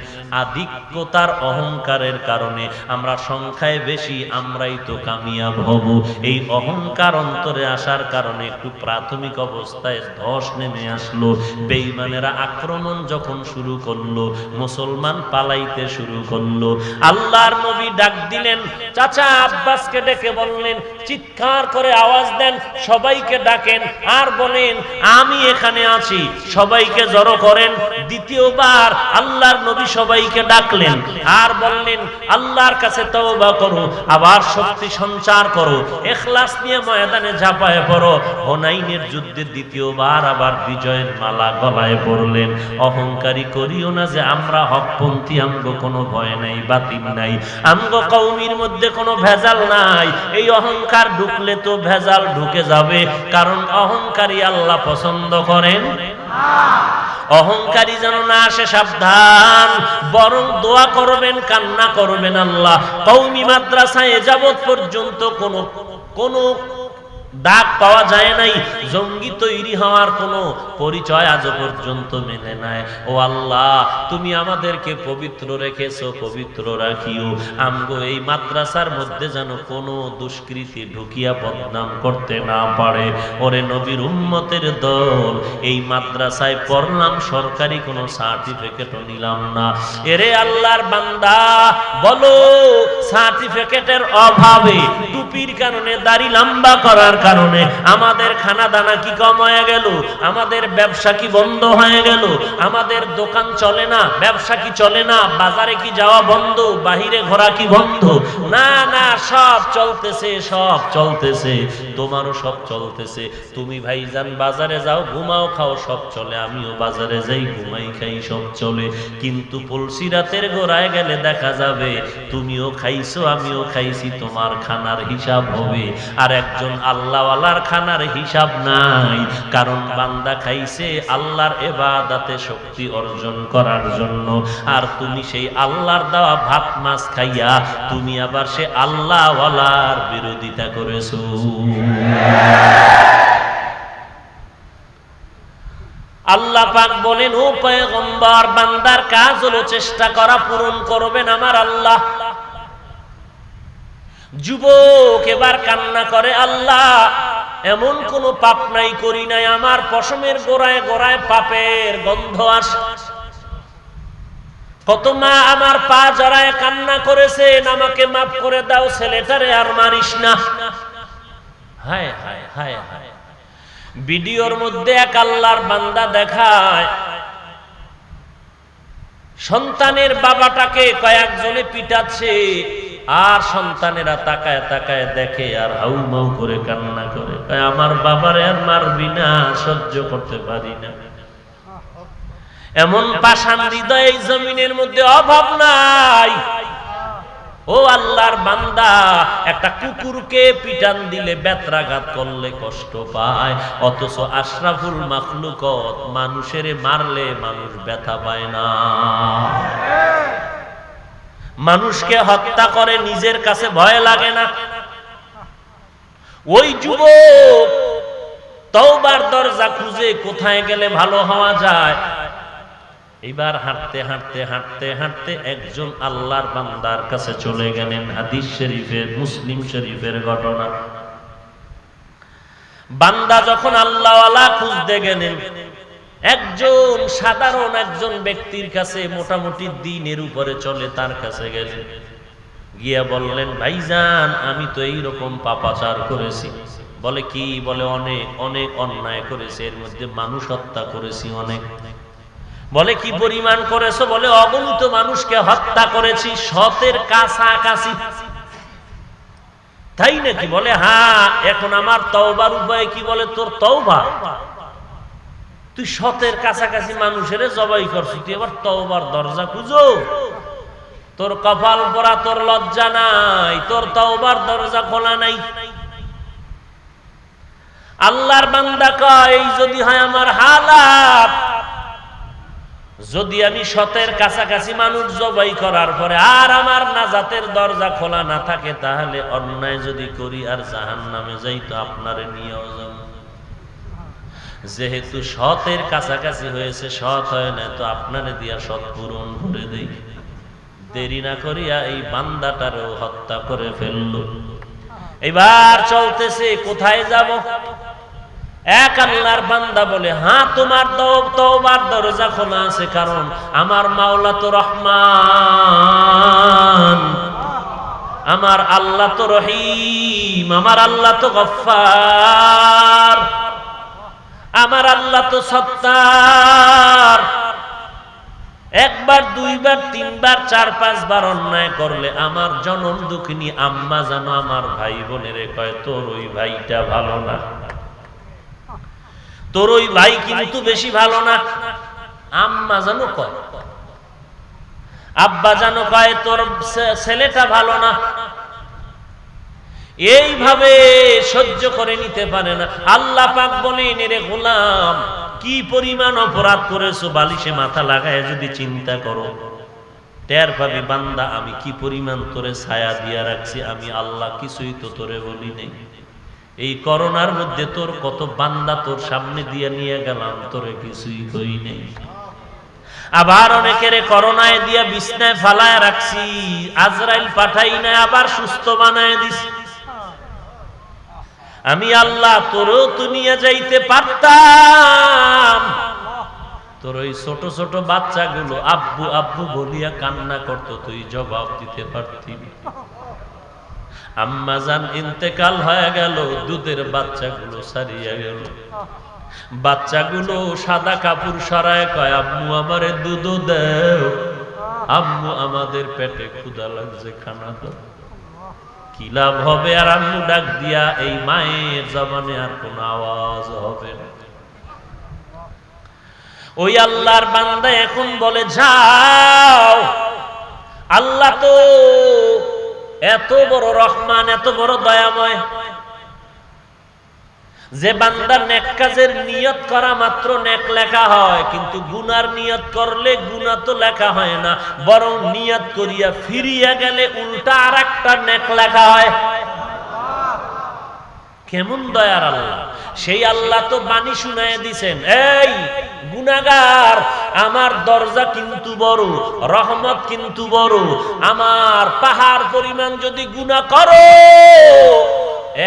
আধিক্যতার অহংকারের কারণে। আমরা সংখ্যায় বেশি, আমরাই তো কামিয়াব হব। এই অহংকার অন্তরে আসার কারণে একটু প্রাথমিক অবস্থায় ধস নেমে আসলো। বেঈমানেরা আক্রমণ যখন শুরু করলো, মুসলমান পালাইতে শুরু করলো, আল্লাহর নবী ডাক দিলেন, চাচা আব্বাসকে ডেকে বললেন, চিৎকার করে আওয়াজ দেন, সবাইকে ডাকেন আর বলেন আমি এখানে আছি, সবাইকে জড়ো করেন। দ্বিতীয়বার আল্লাহর নবী সবাইকে ডাকলেন আর বললেন আল্লাহর কাছে তওবা করো, আবার শক্তি সঞ্চার করো, ইখলাস নিয়ে ময়দানে ঝাঁপায় পড়ো। হুনাইনের যুদ্ধে দ্বিতীয়বার আবার বিজয়ের মালা গলায় পড়লেন। অহংকারী করিও না যে আমরা হকপন্থী, আমগো কোনো ভয় নাই, বাতিল নাই, আমগো কওমির মধ্যে কোনো ভেজাল নাই। এই অহংকার ঢুকলে তো ভেজাল ঢুকে যাবে, কারণ অহংকারী আল্লাহ পছন্দ করেন না। অহংকারী যেন না আসে, সাবধান। বরং দোয়া করবেন, কান্না করবেন, আল্লাহ কওমি মাদ্রাসায় যাবত পর্যন্ত কোনো দাগ পাওয়া যায় নাই, জঙ্গি তৈরি হওয়ার কোনো পরিচয় আজ পর্যন্ত মেলে নাই। ও আল্লাহ, তুমি আমাদেরকে পবিত্র রেখেছো, পবিত্র রাখিও। আমগো এই মাদ্রাসার মধ্যে যেন কোনো দুষ্কৃতী ঢুকিয়া বদনাম করতে না পারে। ওরে নবীর উম্মতের দল, এই মাদ্রাসায় পড়লাম, সরকারি কোনো সার্টিফিকেটও নিলাম না। এরে আল্লাহর বান্দা, বলো সার্টিফিকেটের অভাবে, টুপির কারণে, দাড়ি লম্বা করার কারণে আমাদের খানা দানা কি কম হয়ে গেল? আমাদের ব্যবসা কি বন্ধ হয়ে গেল? আমাদের দোকান চলে না, ব্যবসা কি চলে না, বাজারে কি যাওয়া বন্ধ, বাহিরে ঘোরা কি বন্ধ? না না, সব চলতেছে, সব চলতেছে, তোমারও সব চলতেছে। তুমি ভাইজান বাজারে যাও, ঘুমাও, খাও, সব চলে। আমিও বাজারে যাই, ঘুমাই, খাই, সব চলে। কিন্তু পুলসিরাতের গোড়ায় গেলে দেখা যাবে তুমিও খাইছো, আমিও খাইছি, তোমার খানার হিসাব হবে। আর একজন আল্লাহওয়ালার খানার হিসাব নাই, কারণ বান্দা খাইছে আল্লাহর ইবাদতে শক্তি অর্জন করার জন্য। আর তুমি সেই আল্লাহর দেওয়া ভাত মাছ খাইয়া তুমি আবার সে আল্লাহওয়ালার বিরোধিতা করেছো। আল্লাহ পাক বলেন, ও পয়গম্বর, বান্দার কাজ হলো চেষ্টা করা, পূরণ করবেন আমার আল্লাহ। যুবক এবার কান্না করে, আল্লাহ এমন কোন পাপ নাই, করি নাই, আমার পশমের গোড়ায় গোড়ায় পাপের গন্ধ আসে। কত মা আমার পা জড়ায় কান্না করেছেন, আমাকে মাফ করে দাও, ছেলেটারে আর মারিস না। হায় হায় হায় হায়। ভিডিওর মধ্যে এক আল্লাহর বান্দা দেখায় সন্তানের বাবাটাকে কয়েকজনে পিটাচ্ছে, আর সন্তানেরা তাকায় তাকায় দেখে আর হাউমাউ করে কান্না করে, আমার বাবারে আর মারবি না, সহ্য করতে পারি না। এমন পাষাণ হৃদয় এই জমিনের মধ্যে অভাব নাই। ও আল্লাহর বান্দা, একটা কুকুরকে পিটান দিলে, বেত্রাঘাত করলে কষ্ট পায়, অথচ আশরাফুল মাখলুকত মানুষের মারলে মানুষ ব্যথা পায় না। মানুষকে হত্যা করে, নিজের কাছে ভয় লাগে না। ওই যুবক তওবার দরজা খুঁজে কোথায় গেলে ভালো হওয়া যায়। এবার হাঁটতে হাঁটতে হাঁটতে হাঁটতে একজন আল্লাহর বান্দার কাছে চলে গেলেন। হাদিস শরীফের, মুসলিম শরীফের ঘটনা। বান্দা যখন আল্লাহওয়ালা খুঁজতে গেলেন, একজন সাধারণ একজন ব্যক্তির কাছে, মোটামুটি দ্বীনের উপরে চলে, তার কাছে গেলেন। গিয়া বললেন, ভাইজান আমি তো এইরকম পাপাচার করেছি। বলে কি? বলে অনেক অনেক অন্যায় করেছি, এর মধ্যে মানুষ হত্যা করেছি অনেক। বলে কি পরিমাণ করেছো? বলে অগণিত মানুষকে হত্যা করেছি, 100-এর কাছাকাছি। তাই নাকি? বলে হ্যাঁ। এখন আমার তওবার উপায় কি? বলে তোর তওবা, তুই শতের কাছাকাছি মানুষের জবাই করছিস, তুই আবার তওবার দরজা খুঁজো? তোর কপাল পরা, তোর লজ্জা নাই, তোর তওবার দরজা খোলা নাই। আল্লাহর বান্দা কয় এই যদি হয় আমার হালাত, যদি আমি শতের কাছাকাছি মানুষ জবাই করার পরে আর আমার নাজাতের দরজা খোলা না থাকে, তাহলে অন্যায় যদি করি আর জাহান্নামে যাই তো আপনারে নিয়েও যাব। যেহেতু শতের কাছাকাছি হয়েছে, শত হয় না তো আপনারে দিয়া শত পূরণ করে দেই। দেরি না করিয়া এই বান্দাটারও হত্যা করে ফেলল। এবার চলতেছে কোথায় যাব? এক আল্লাহর বান্দা বলে হ্যাঁ তোমার তওবার দরজা খোলা আছে, কারণ আমার মাওলা তো রহমান, আমার আল্লাহ তো রহিম, আমার আল্লাহ তো গফফার, আমার আল্লাহ তো সত্তার। একবার, দুইবার, তিনবার, চার পাঁচবার অন্যায় করলে আমার জনম দুঃখিনী আম্মা জানো আমার ভাই বোনের কয় তোর ওই ভাইটা ভালো না, তোর ওই ভাই কিন্তু বেশি ভালো না। আম্মা জানো কয়, আব্বা জানো কয় তোর ছেলেটা ভালো না। এইভাবে সহ্য করে নিতে পারে না। আল্লাহ পাক বলেন রে গোলাম, কি পরিমাণ অপরাধ করেছো বালিশে মাথা লাগায় যদি চিন্তা করো, টের পাবি বান্দা আমি কি পরিমাণ তোরে ছায়া দিয়া রাখছি। আমি আল্লাহ কিছুই তো তোরে বলি নাই। এই করোনার মধ্যে তোর কত বান্দা তোর সামনে দিয়ে নিয়ে গেলাম, তোরে কিছুই কই নাই। আবার অনেকের করোনায় দিয়া বিছনায় ফালায় রাখছি, আজরাইল পাঠাই না, আবার সুস্থ বানায় দিছি। আমি আল্লাহ তোরও তো নিয়ে যাইতে পারতাম। তোর ওই ছোট ছোট বাচ্চাগুলো আব্বু আব্বু বলিয়া কান্না করতো, তুই জবাব দিতে পারতি। আম্মা জান ইন্তেকাল হয়ে গেল, দুধের বাচ্চাগুলো সারিয়া গেল। বাচ্চাগুলো সাদা কাপড় সরায় কয় আম্মু আমারে দুধ দেও, আম্মু আমাদের পেটে ক্ষুধা লাগছে, খানা দাও। কি লাভ হবে? আর আম্মু ডাক দিয়া এই মায়ের জবানে আর কোন আওয়াজ হবে না। ওই আল্লাহর বান্দা এখন বলে যাও, আল্লাহ তো এত বড় রহমান, এত বড় দয়াময়, যে বান্দা নেক কাজের নিয়ত করা মাত্র নেক লেখা হয়, কিন্তু গুনার নিয়ত করলে গুনাহ তো লেখা হয় না, বরং নিয়ত করিয়া ফিরিয়া গেলে উল্টা আরেকটা নেক লেখা হয়। কেমন দয়ার আল্লাহ! সেই আল্লাহ তো বাণী শুনায় দিছেন, এই গুনাহগার আমার দরজা কিন্তু বড়, রহমত কিন্তু বড়। আমার পাহাড় পরিমাণ যদি গুনাহ করো,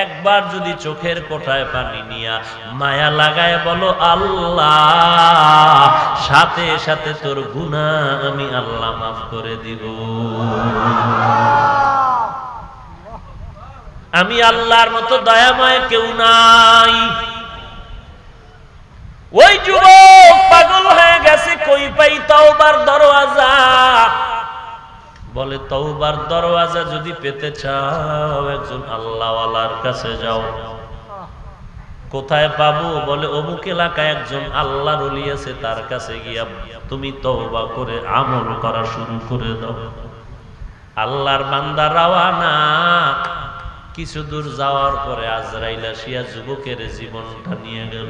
একবার যদি চোখের কোঠায় পানি নিয়া মায়া লাগায় বলো আল্লাহ, সাথে সাথে তোর গুনাহ আমি আল্লাহ মাফ করে দিব। আমি আল্লাহর মতো দয়াময় কেউ নাই। ওই যুবক পাগল হয়ে গেছে, কই পাই তওবার দরওয়াজা। বলে তওবার দরওয়াজা যদি পেতে চাও একজন আল্লাহওয়ালার কাছে যাও। কোথায় পাবো? বলে অমুক এলাকায় একজন আল্লাহর ওলি আছে, তার কাছে গিয়া তুমি তওবা করে আমল করা শুরু করে দাও। আল্লাহর বান্দা রওয়ানা। কিছু দূর যাওয়ার পরে আজরাইল আসিয়া যুবকের জীবনটা নিয়ে গেল।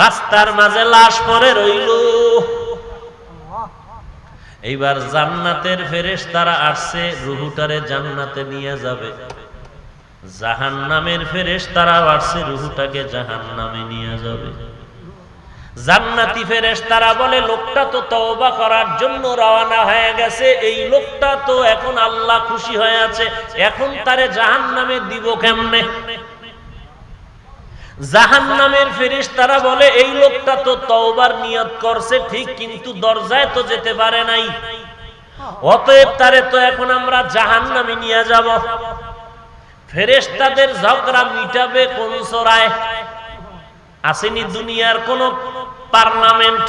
রাস্তার মাঝে লাশ পড়ে রইল। এইবার জান্নাতের ফেরেশতারা আসছে, রূহটারে জান্নাতে নিয়ে যাবে। জাহান্নামের ফেরেশতারা আসছে, রূহটাকে জাহান্নামে নিয়ে যাবে। জান্নাতি ফেরেশতারা বলে লোকটা তো তওবা করার জন্য রওনা হয়ে গেছে, এই লোকটা তো এখন আল্লাহ খুশি হয়ে আছে, এখন তারে জাহান্নামে দিব কেমনে? জাহান্নামের ফেরেশতারা বলে এই লোকটা তো তওবার নিয়ত করছে ঠিক, কিন্তু দরজায় তো যেতে পারে নাই, অতএব তারে তো এখন আমরা জাহান্নামে নিয়ে যাব। ফেরেশতাদের ঝগড়া মিটাবে কোন সরায়? আসেনি দুনিয়ার কোন পার্লামেন্ট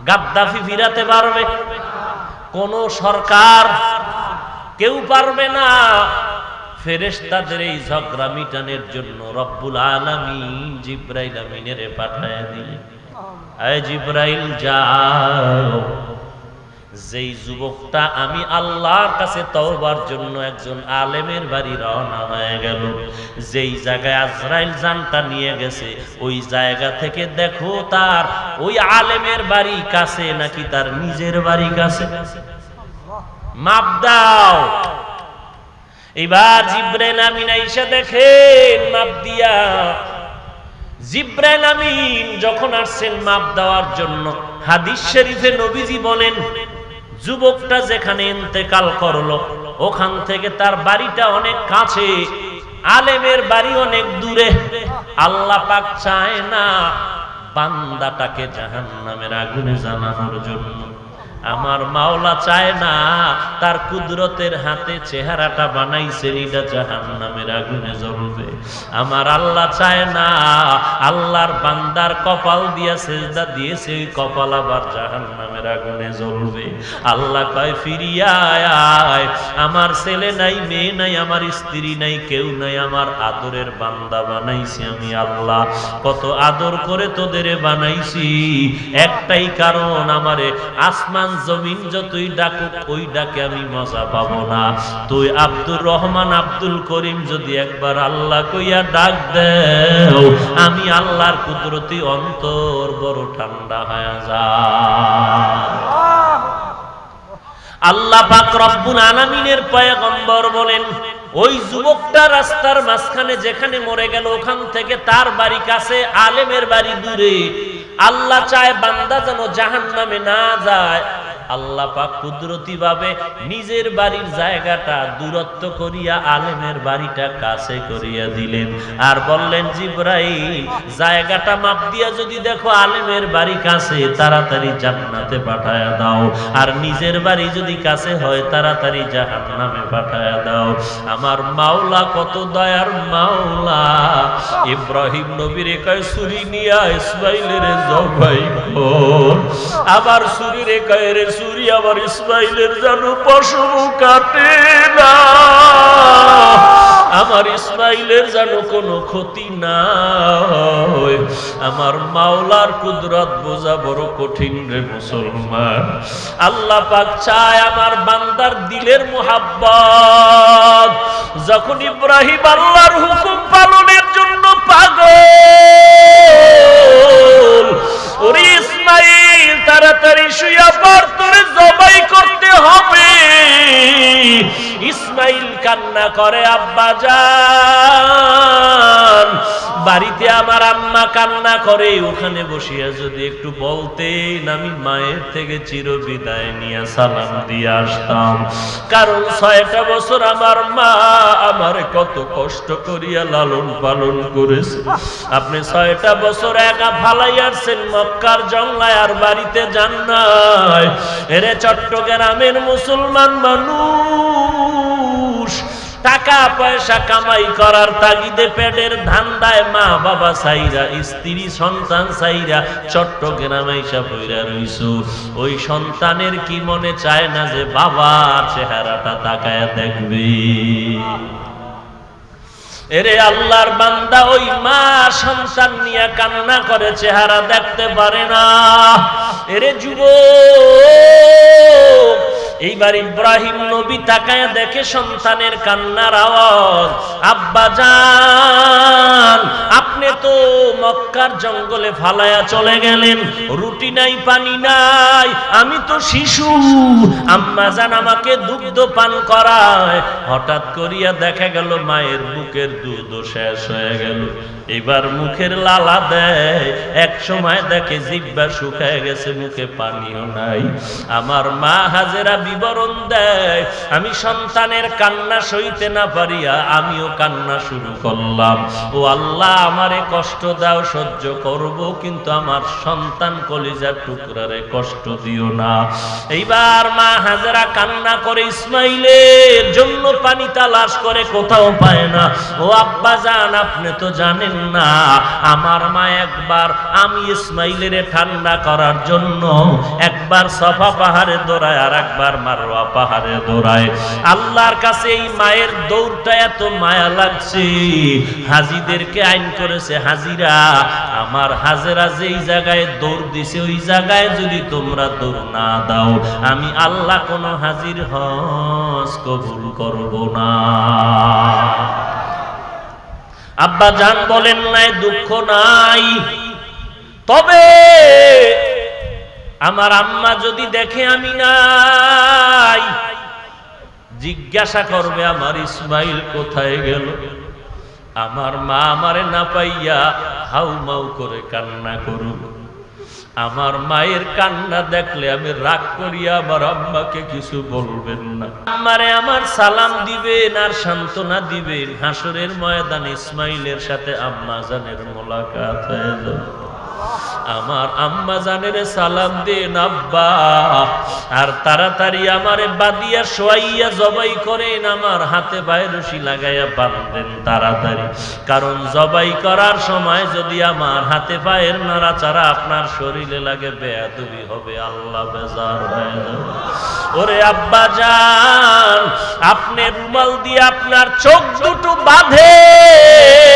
গাদ্দাফি ফিরাতে পারবে? কোন সরকার? কেউ পারবে না। ফেরেশতাদের এই ঝগড়া মিটানোর জন্য রব্বুল আলামিন জিবরাইল আমিনের পাঠায়া দিলেন। আয় জিবরাইল যাও, যেই যুবকটা আমি আল্লাহর কাছে তওবার জন্য একজন আলেমের বাড়ি রওনা হয়ে গেল, যেই জায়গায় আজরাইল জানটা নিয়ে গেছে ওই জায়গা থেকে দেখো তার ওই আলেমের বাড়ি কাছে নাকি তার নিজের বাড়ি কাছে, মাপ দাও। এবার জিবরাইল আমিন আইসা দেখেন মাপ দিয়া। জিবরাইল আমিন যখন আসছেন মাপ দেওয়ার জন্য, হাদিস শরীফে নবীজি বলেন যুবকটা যেখানে ইন্তেকাল করলো ওখান থেকে তার বাড়িটা অনেক কাছে, আলেমের বাড়ি অনেক দূরে। আল্লাহ পাক চায় না বান্দাটাকে জাহান্নামের আগুনে জ্বালানোর জন্য। আমার মাওলা চায় না তার কুদরতের হাতে চেহারাটা বানাইছে এটা জাহান্নামের আগুনে জ্বলবে। আমার আল্লাহ চায় না আল্লাহর বান্দার কপাল দিয়া সেজদা দিয়েছে ওই কপাল আবার জাহান্নামের আগুনে জ্বলবে। আল্লাহ কয় ফিরিয়া আয়, আমার ছেলে নাই, মেয়ে নাই, আমার স্ত্রী নাই, কেউ নাই, আমার আদরের বান্দা বানাইছি আমি আল্লাহ। কত আদর করে তোদের বানাইছি, একটাই কারণ আমারে আসমান জমিন যতই ডাকুক ওই ডাকে আমি মজা পাবো না। তুই আব্দুর রহমান আব্দুল করিম যদি একবার আল্লাহ কইয়া ডাক দেও, আমি আল্লাহর কুদরতি অন্তর বড় ঠান্ডা হয়ে যায়। আল্লাহ পাক রব্বুল আলামিনের পয়গম্বর বলেন ওই যুবকটা রাস্তার মাঝখানে যেখানে মরে গেল ওখান থেকে তার বাড়ি কাছে, আলেমের বাড়ি দূরে। আল্লাহ চায় বান্দা যেন জাহান্নামে না যায়। আল্লাহ পাক কুদরতি ভাবে নিজের বাড়ির জায়গাটা দূরত্ব করিয়া আলেমের বাড়িটা কাছে করিয়া দিলেন, আর বললেন জিবরাইল জায়গাটা মাপ দিয়া যদি দেখো আলেমের বাড়ি কাছে, তাড়াতাড়ি জান্নাতে পাঠায়া দাও, আর নিজের বাড়ি যদি কাছে হয় তাড়াতাড়ি জাহান্নামে পাঠায়া দাও। আমার মাওলা কত দয়ার মাওলা, ইব্রাহিম নবীর কয় ছুরি নিয়া ইসমাইলের জবাই কর, আবার ছুরি রে কয় রে ছুরি আবার ইসমাইলের জানো পশম কাটে না, আমার ইসমাইলের জানো কোনো ক্ষতি না হয়। আমার মাওলার কুদরত বোঝা বড় কঠিন রে মুসলমান। আল্লাহ পাক চায় আমার বান্দার দিলের মুহাব্বত। যখন ইব্রাহিম আল্লাহর হুকুম পালনের জন্য পাগল, ওরে ইসমাইল তাড়াতাড়ি শুইয়া পড়, তোরে জবাই করতে হবে। ইসমাইল কান্না করে আব্বা জান, বাড়িতে আমার আম্মা কান্না করে, ওখানে বসিয়া যদি একটু বলতেন আমি মায়ের থেকে চিরবিদায় নিয়ে সালাম দিয়ে আসতাম। কারণ ৬টা বছর আমার মা আমারে কত কষ্ট করিয়া লালন পালন করেছে। আপনি ৬টা বছর একা ফালাই আসছেন মক্কার জঙ্গলায়, আর বাড়িতে যান নাই। এরে চট্টগ্রামের মুসলমান মানুষ টাকা পয়সা কামাই করার তাগিদে পেটের ধান্দায় মা বাবা সাইরা, স্ত্রী সন্তান সাইরা চট্টগ্রামে এসে পইরা রইছো। ওই সন্তানের কি মনে চায় না যে বাবার চেহারাটা তাকায়া দেখবে? এরে আল্লাহর বান্দা, ওই মা সন্তান নিয়ে কান্না করে, চেহারা দেখতে পারে না। এরে যুবক, এইবার ইব্রাহিম নবী তাকায়া দেখে সন্তানের কান্নার আওয়াজ। আব্বা জান, আপনি তো মক্কার জঙ্গলে ফালায়া চলে গেলেন, রুটি নাই পানি নাই, আমি তো শিশু, আম্মা জান আমাকে দুগ্ধ পান করায়। হঠাৎ করিয়া দেখা গেল মায়ের বুকের দুধ শেষ হয়ে গেল। এবার মুখের লালা দেয়, এক সময় দেখে জিহ্বা শুকায় গেছে, মুখে পানিও নাই। আমার মা হাজেরা বিবরণ দেয়, আমি সন্তানের কান্না সইতে না পারিয়া আমিও কান্না শুরু করলাম। ও আল্লাহ, আমারে কষ্ট দাও, সহ্য করব, কিন্তু আমার সন্তান কলিজার টুকরারে কষ্ট দিও না। এইবার মা হাজেরা কান্না করে, ইসমাইলের জন্য পানি তালাশ করে, কোথাও পায় না। ও আব্বা জান, আপনি তো জানেন না, আমার মা একবার আমি ইসমাইলের ঠান্ডা করার জন্য একবার সফা পাহাড়ে দৌড়ায়, আর একবার মক্কার মারওয়া পাহাড়ে দৌড়ায়। আল্লাহর কাছে এই মায়ের দৌড়টা এত মায়া লাগছে, হাজীদেরকে আইন করেছে, হাজীরা আমার হাজেরা যেই জায়গায় দৌড় দিছে ওই জায়গায় যদি তোমরা দৌড় না দাও আমি আল্লাহ কোন হাজীর হজ কবুল করব না। আব্বা জান বলেন নাই দুঃখ নাই, তবে আমার আম্মা যদি দেখে আমি নাই জিজ্ঞাসা করবে আমার ইসমাইল কোথায় গেল। আমার মা আমারে না পাইয়া হাউমাউ করে কান্না করুক। আমার মায়ের কান্না দেখলে আমি রাগ করিয়া আমার আম্মাকে কিছু বলবেন না, আমারে আমার সালাম দিবেন আর সান্ত্বনা দিবেন। হাসরের ময়দানে ইসমাইলের সাথে আম্মা জানের মোলাকাত হয়ে যাবে। আমার আম্মা জানের সালাম দেন আব্বা, আর তাড়াতাড়ি আমারে বাদিয়া শোয়াইয়া জবাই করেন, আমার হাতে পায়ে রশি লাগাইয়া বাঁধেন তাড়াতাড়ি। কারণ জবাই করার সময় যদি আমার হাতে পায়ের নাড়াচাড়া আপনার শরীরে লাগে বেয়াদবি হবে, আল্লাহ বেজার হয়ে যাবে। ওরে আব্বা জান, আপনি রুমাল দিয়ে আপনার চোখ দুটো বাঁধেন,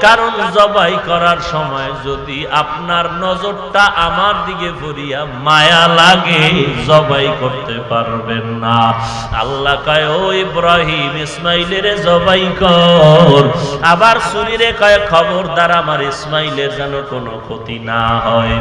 কারণ জবাই করার সময় যদি আপনার নজরটা আমার দিকে পড়িয়া মায়া লাগে জবাই করতে পারবেন না। আল্লাহ কয় ও ইব্রাহিম ইসমাইলের জবাই কর, আবার সুরিরে কয় খবরদার আমার ইসমাইলের যেন কোনো ক্ষতি না হয়।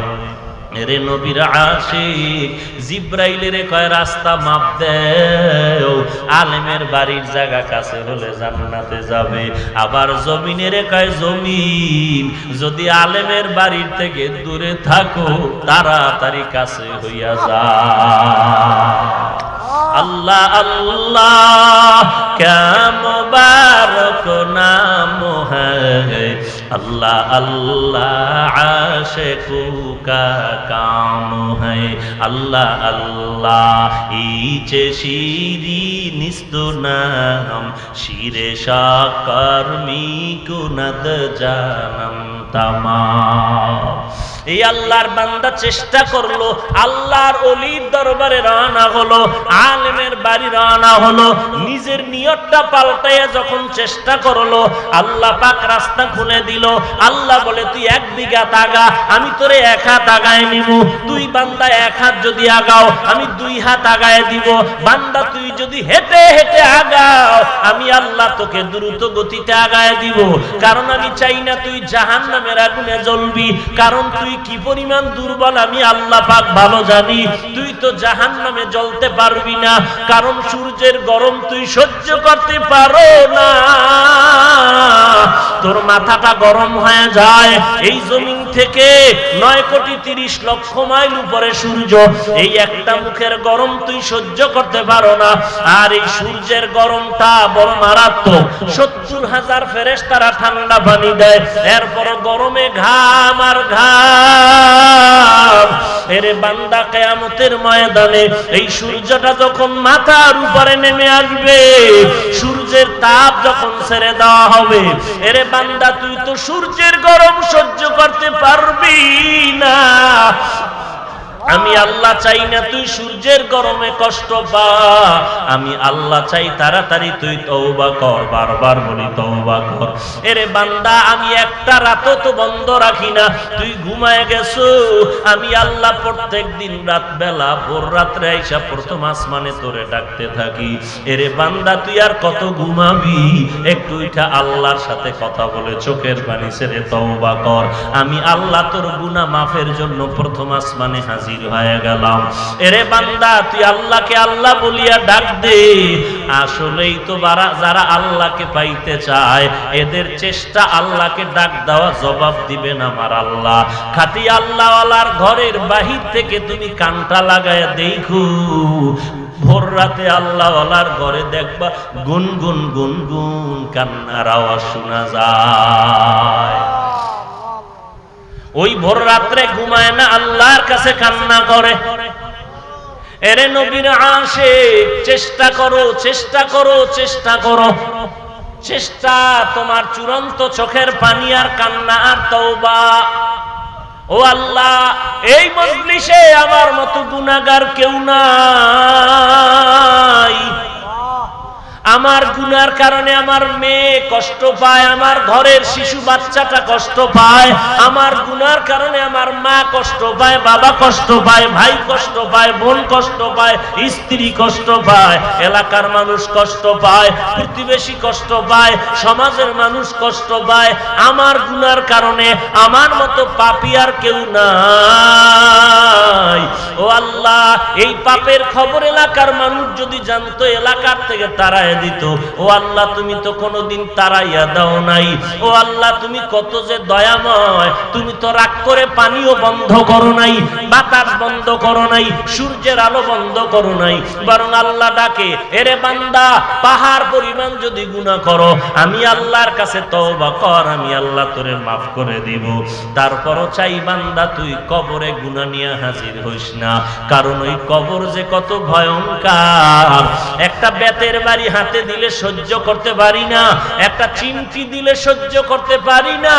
এরে নবীর আশিক জিব্রাইলের কয় রাস্তা মাপ দেও, আলেমের বাড়ির জায়গা কাছে হলে জান্নাতে যাবে। আবার জমিনের কয় জমিন যদি আলেমের বাড়ির থেকে দূরে থাকো তাড়াতাড়ি কাছে হইয়া যায়। আল্লাহ আল্লাহ ক্যা মুবারক নাম হ্যায়, আল্লাহ আল্লাহ আশিকু কা কাম হ্যায়, আল্লাহ আল্লাহ ইচে শিরি নিস্তু নাম শিরে শাকর্মি কুনদ জানম তামাম। এই আল্লাহর বান্দা চেষ্টা করলো, আল্লাহর ওলির দরবারে রওনা হলো, আলেমের বাড়ি রওনা হলো, নিজের নিয়তটা পাল্টাইয়া যখন চেষ্টা করলো আল্লাহ পাক রাস্তা খুলে দিল। আল্লাহ বলে তুই 1 বিঘা আগা, আমি তোরে 1 হাত আগায় নিব। তুই বান্দা 1 হাত যদি আগাও আমি 2 হাত আগায় দিব। বান্দা তুই যদি হেঁটে হেঁটে আগাও আমি আল্লাহ তোকে দ্রুত গতিতে আগায় দিব। কারণ আমি চাই না তুই জাহান্নামের আগুনে জ্বলবি, কারণ তুই কি পরিমাণ দুর্বল আমি আল্লাহ পাক ভালো জানি। তুই তো জাহান্নামে জ্বলতে পারবি না, কারণ সূর্যের গরম তুই সহ্য করতে পারো না, তোর মাথাটা গরম হয়ে যায়। এই জমিন থেকে 9,30,00,000 মাইল উপরে সূর্য, এই একটা মুখের গরম তুই সহ্য করতে পারো না। আর এই সূর্যের গরমটা বড় মারাত্মক, 70,000 ফেরেশতারা ঠান্ডা পানি দেয়, এরপর গরমে ঘাম আর ঘাম। এরে বান্দা কিয়ামতের ময়দানে এই সূর্যটা যখন মাথার উপরে নেমে আসবে, সূর্যের তাপ যখন ছেড়ে দেওয়া হবে, এরে বান্দা তুই তো সূর্যের গরম সহ্য করতে পারবি না। আমি আল্লাহ চাই না তুই সূর্যের গরমে কষ্ট পা, আমি আল্লাহ চাই তাড়াতাড়ি তুই তওবা কর। বারবার বলি তওবা কর। এরে বান্দা আমি একটা রাতও তো বন্ধ রাখি না, তুই ঘুমায় গেছো, আমি আল্লাহ প্রত্যেকদিন রাত বেলা ভোর রাত্রে আইসা প্রথম আসমানে তোরে ডাকতে থাকি। এরে বান্দা তুই আর কত ঘুমাবি, একটু উঠা আল্লাহর সাথে কথা বলে চোখের পানি ছেড়ে তওবা কর। আমি আল্লাহ তোর গুনাহ মাফের জন্য প্রথম আসমানে হাজির হয়ে গেলাম। এরে বান্দা তুই আল্লাহকে আল্লাহ বলিয়া ডাক দে। আসলেই তো যারা আল্লাহকে পাইতে চায় এদের চেষ্টা আল্লাহকে ডাক দেওয়া জবাব দিবেন আমার আল্লাহ। খাঁটি আল্লাহওয়ালার ঘরের বাহির থেকে তুমি কানটা লাগায়া দেখো, ভোর রাতে আল্লাহওয়ালার ঘরে দেখবা গুনগুন গুনগুন কান্নার আওয়াজ শোনা যায়। ওই ভোর রাত্রে ঘুমায় না, আল্লাহর কাছে কান্না করে। এরে নবীর আশিক চেষ্টা করো, চেষ্টা করো, চেষ্টা করো, চেষ্টা তোমার চূড়ান্ত চোখের পানি আর কান্না আর তওবা। ও আল্লাহ, এই মজলিসে আমার মতো গুনাহগার কেউ নাই। আমার গুনার কারণে আমার মেয়ে কষ্ট পায়, আমার ঘরের শিশু বাচ্চাটা কষ্ট পায়, আমার গুনার কারণে আমার মা কষ্ট পায়, বাবা কষ্ট পায়, ভাই কষ্ট পায়, বোন কষ্ট পায়, স্ত্রী কষ্ট পায়, এলাকার মানুষ কষ্ট পায়, প্রতিবেশী কষ্ট পায়, সমাজের মানুষ কষ্ট পায়। আমার গুনার কারণে আমার মতো পাপী আর কেউ নাই। ও আল্লাহ, এই পাপের খবর এলাকার মানুষ যদি জানতো, এলাকার থেকে তারাই দিত। ও আল্লাহ, তুমি তো কোনোদিন তারাইয়া দাও নাই। ও আল্লাহ, তুমি কত যে দয়াময়, তুমি তো রাগ করে পানিও বন্ধ করো নাই, বাতাস বন্ধ করো নাই, সূর্যের আলো বন্ধ করো নাই, বরং আল্লাহ ডাকে, এরে বান্দা, পাহাড় পরিমাণ যদি গুনাহ করো, আমি আল্লাহর কাছে তওবা কর, আমি আল্লাহ তোরে মাফ করে দিব। তারপরও চাই বান্দা তুই কবরে গুনাহ নিয়ে হাজির হইস না, কারণ ওই কবর যে কত ভয়ঙ্কর। একটা বেতের বাড়ি হাতে দিলে সহ্য করতে পারি না, একটা চিমটি দিলে সহ্য করতে পারি না।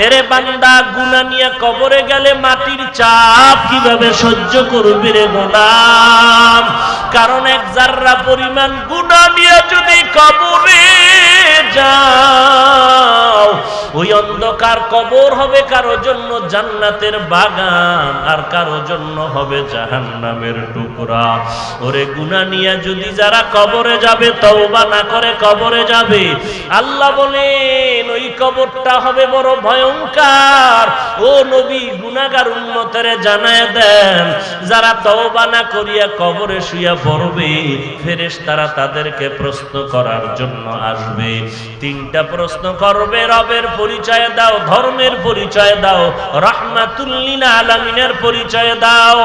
এরে বান্দা, গুনাহ নিয়ে কবরে গেলে মাটির চাপ কিভাবে সহ্য করবে রে গোলাম? কারণ এক জাররা পরিমাণ গুনাহ নিয়ে যদি কবরে যাও, ওই অন্ধকার কবর হবে কারো জন্য জান্নাতের বাগান, আর কারো জন্য হবে জাহান্নামের টুকরা। ওরে গুনাহ নিয়ে যদি যারা কবরে যাবে, তওবা না করে কবরে যাবে, আল্লাহ বলেন ওই কবরটা হবে বড় ভয়ঙ্কর। ও নবী, গুনাহগার উম্মতেরে জানায় দেন, যারা তওবা না করিয়া কবরে শুইয়া পড়বে, ফেরেশতারা তাদেরকে প্রশ্ন করার জন্য আসবে। তিনটা প্রশ্ন করবে, রবের পরিচয় দাও, ধর্মের পরিচয় দাও, রাহমাতুল লিল আলামিনের পরিচয় দাও।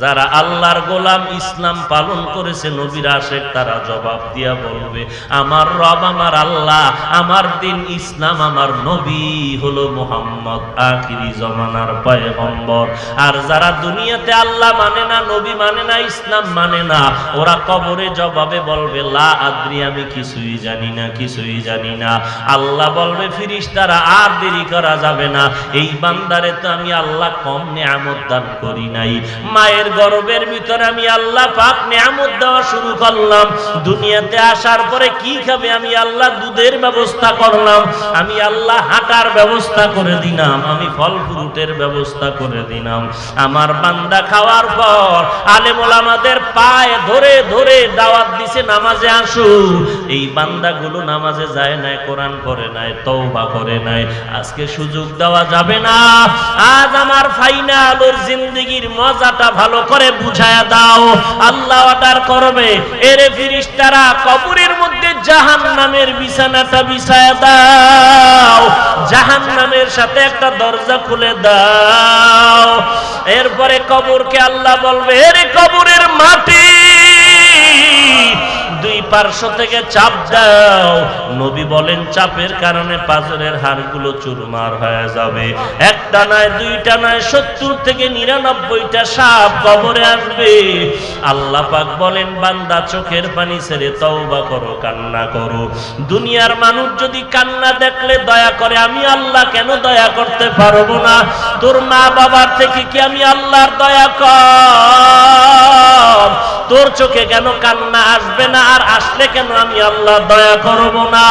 যারা আল্লাহর গোলাম, ইসলাম পালন করেছে, নবীর আশিক, তারা জবাব দিয়া বলবে, আমার রব আমার আল্লাহ, আমার দিন ইসলাম, আমার নবী হলো মুহাম্মদ, আখিরি জমানার পয়গম্বর। আর যারা দুনিয়াতে আল্লাহ মানে না, নবী মানে না, ইসলাম মানে না, ওরা কবরে জবাবে বলবে, লা আদ্রি, আমি কিছুই জানি না, কিছুই জানি না। আল্লাহ বলবে, ফেরেশতারা, আর দেরি করা যাবে না, এই বান্দারে তো আমি আল্লাহ কম নেয়ামত দান করি নাই। মায়ের গর্ভের ভিতরে আমি আল্লাহ পাক নেয়ামত দেওয়া শুরু করলাম, দুনিয়াতে আসার পরে কি খাবে আমি আল্লাহ দুধের ব্যবস্থা করলাম, আমি আল্লাহ হাঁটার ব্যবস্থা করে দিলাম, আমি ফল ফ্রুটের ব্যবস্থা করে দিলাম। আমার বান্দা খাওয়ার পর আলেম ওলামাদের পায়ে ধরে ধরে দাওয়াত দিছে, নামাজে আসো। এই বান্দাগুলো নামাজে যায় নাই, কোরআন পড়ে নাই, তওবা করে নাই। আজকে সুযোগ দেওয়া যাবে না। আজ আমার ফাইনাল, ওর জিন্দেগির মজাটা ভালো করে বুঝায়া দাও। আল্লাহ অর্ডার করবে, এরে ফেরেশতারা, কবরের মধ্যে জাহান্নামের বিছানাটা বিছায়া দাও, জাহান্নামের সাথে একটা দরজা খুলে দাও। এরপরে কবরকে আল্লাহ বলবে, এরে কবরের মাটি, দুই পার্শ্ব থেকে চাপ দাও। নবী বলেন, চাপের কারণে পাঁজরের হাড়গুলো চুরমার হয়ে যাবে। একটা নয়, দুইটা নয়, 70 থেকে 99টা সাপ কবরে আসবে। আল্লাহ পাক বলেন, বান্দা চোখের পানি ছেড়ে তওবা করো, কান্না করো। দুনিয়ার মানুষ যদি কান্না দেখলে দয়া করে, আমি আল্লাহ কেন দয়া করতে পারবো না? তোর মা বাবার থেকে কি আমি আল্লাহর দয়া কম? তোর চোখে কেন কান্না আসবে না? আর আসলে কেন আমি আল্লাহ দয়া করব না?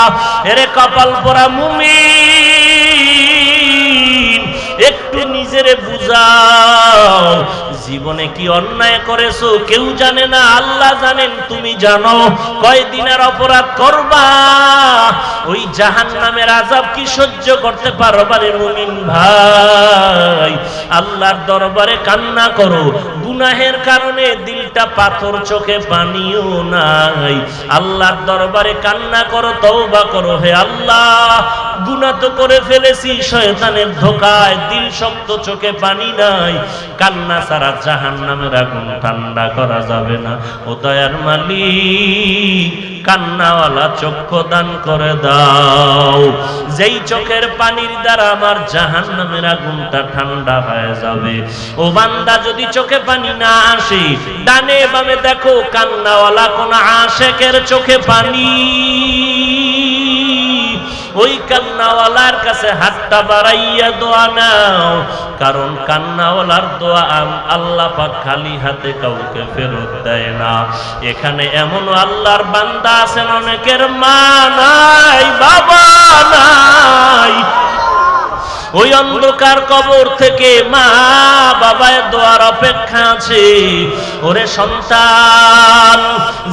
এরে কপাল পোড়া মুমিন, একটু নিজেরে বুঝাও, জীবনে কি অন্যায় করেছো কেউ জানে না, আল্লাহ জানেন, তুমি জানো। কয়দিনের অপরাধ করবা, ওই জাহান্নামের আযাব কি সহ্য করতে পারবা রে মুমিন ভাই? আল্লাহর দরবারে কান্না করো। গুনাহের কারণে দিলটা পাথর, চোখে পানিও নাই, আল্লাহর দরবারে কান্না করো, তওবা করো। হে আল্লাহ, গুনাহ তো করে ফেলেছি, শয়তানের ধোঁকায়, দিল শক্ত, চোখে পানি নাই, কান্না ছাড়া জাহান্নামের আগুন ঠান্ডা করা যাবে না। ও দয়ার মালিক, কান্নাওয়ালা চক্ষু দান করে দাও, যেই চোখের পানির দ্বারা আমার জাহান্নামের আগুনটা ঠান্ডা হয়ে যাবে। ও বান্দা, যদি চোখে পানি না আসে, ডানে বামে দেখো, কান্নাওয়ালা কোন আশিকের চোখে পানি ওই কান্নাওয়ালার কাছে হাতটা বাড়াইয়া দোয়া নাও, কারণ কান্নাওয়ালার দোয়া আল্লাহ পাক খালি হাতে কাউকে ফেরত দেয় না। এখানে এমন আল্লাহর বান্দা আছেন অনেকের মা নাই, বাবা নাই, ওই অন্ধকার কবর থেকে মা বাবার দোয়ার অপেক্ষা আছে। ওরে সন্তান,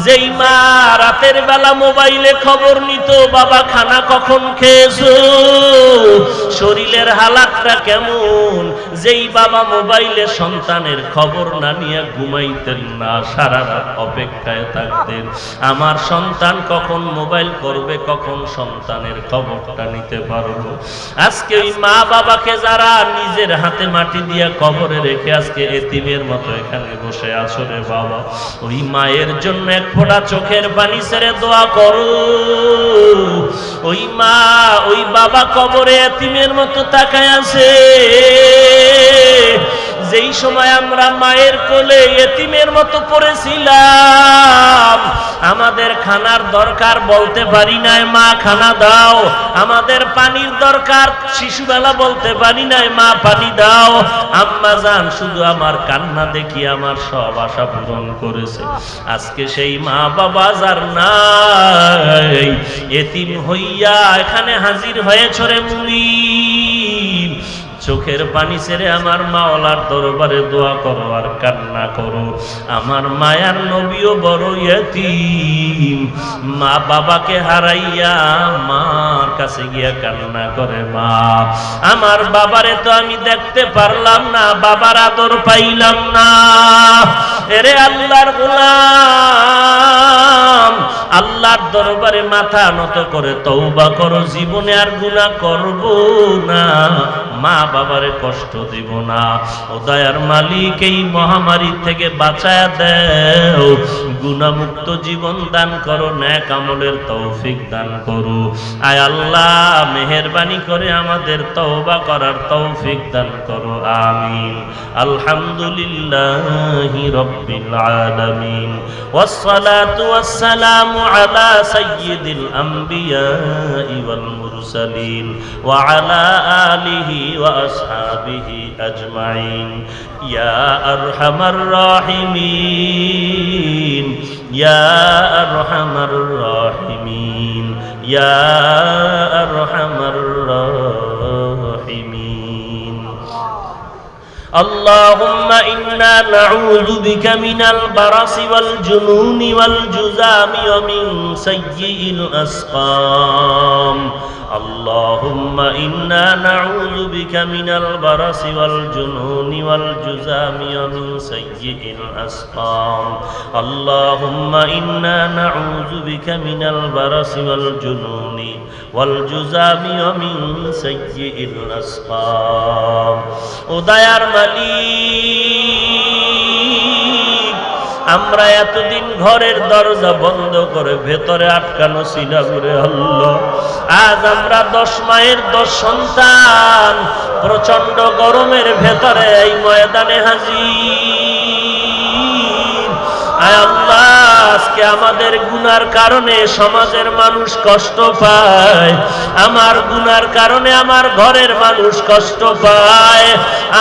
যেই মা রাতের বেলা মোবাইলে খবর নিত বাবা খানা কখন খেয়েছো, শরীরের হালাতটা কেমন, যেই বাবা মোবাইলে সন্তানের খবর না নিয়ে ঘুমাইতেন না, সারা রাত অপেক্ষায় থাকতেন আমার সন্তান কখন মোবাইল করবে, কখন সন্তানের খবরটা নিতে পারবো। আজকে ওই মা বাবাকে যারা নিজের হাতে মাটি দিয়া কবরে রেখে আজকে এতিমের মতো এখানে বসে আছো রে বাবা, ওই মায়ের জন্য এক ফোঁটা চোখের পানি ছেড়ে দোয়া করো। ওই মা ওই বাবা কবরে এতিমের মতো তাকায় আছে। যেই সময় আমরা মায়ের কোলে এতিমের মতো পড়েছিলাম, আমাদের খানার দরকার বলতে পারি নাই মা খানা দাও, আমাদের পানির দরকার শিশুবেলা বলতে পারি নাই মা পানি দাও। আম্মা জান শুধু আমার কান্না দেখি আমার সব আশা পূরণ করেছে। আজকে সেই মা বাবা যার নাই, এতিম হইয়া এখানে হাজির হয়েছ রে মুমিন, চোখের পানি ছেড়ে আমার মাওলার দরবারে দোয়া করো আর কান্না করো। আমার মায়ার নবীও বড় ইয়তীম, মা বাবাকে হারাইয়া মার কাছে গিয়া কান্না করে, মা আমার বাবারে তো আমি দেখতে পারলাম না, বাবার আদর পাইলাম না। এরে আল্লাহর গোলাম, আল্লাহর দরবারে মাথা নত করে তওবা করো, জীবনে আর গুনাহ করব না, মা বাবারে কষ্ট দিব না। ও দয়ার মালিক, এই মহামারী থেকে বাঁচায়া দেও, গুনাহমুক্ত জীবন দান করো, নেক আমলের তৌফিক দান করো। আয় আল্লাহ মেহেরবানি করে আমাদের তওবা করার তৌফিক দান করো, আমিন। আলহামদুলিল্লাহি রাব্বিল আলামিন, ওয়াসসালাতু ওয়াসসালামু আলা সাইয়্যিদিল আমবিয়া ওয়াল মুরসালিন ওয়া আলা আলিহি ওয়া আসহাবিহি আজমাইন। ইয়া আরহামার রাহিমিন, ইয়া আরহামার রাহিমিন, ইয়া আরহামার রাহিমিন। اللهم إنا نعوذ بك من البرص والجنون والجذام ومن سيء الأسقام. اللهم إنا نعوذ بك من البرص والجنون والجذام ومن سيء الأسقام. اللهم إنا نعوذ بك من البرص والجنون والجذام ومن سيء الأسقام. উদয়ার মালিক, আমরা এতদিন ঘরের দরজা বন্ধ করে ভেতরে আটকানো ছিলাম রে আল্লাহ। আজ আমরা 10 মায়ের 10 সন্তান প্রচন্ড গরমের ভেতরে এই ময়দানে হাজির। আয় আল্লাহ, আজকে আমাদের গুনার কারণে সমাজের মানুষ কষ্ট পায়, আমার গুনার কারণে আমার ঘরের মানুষ কষ্ট পায়,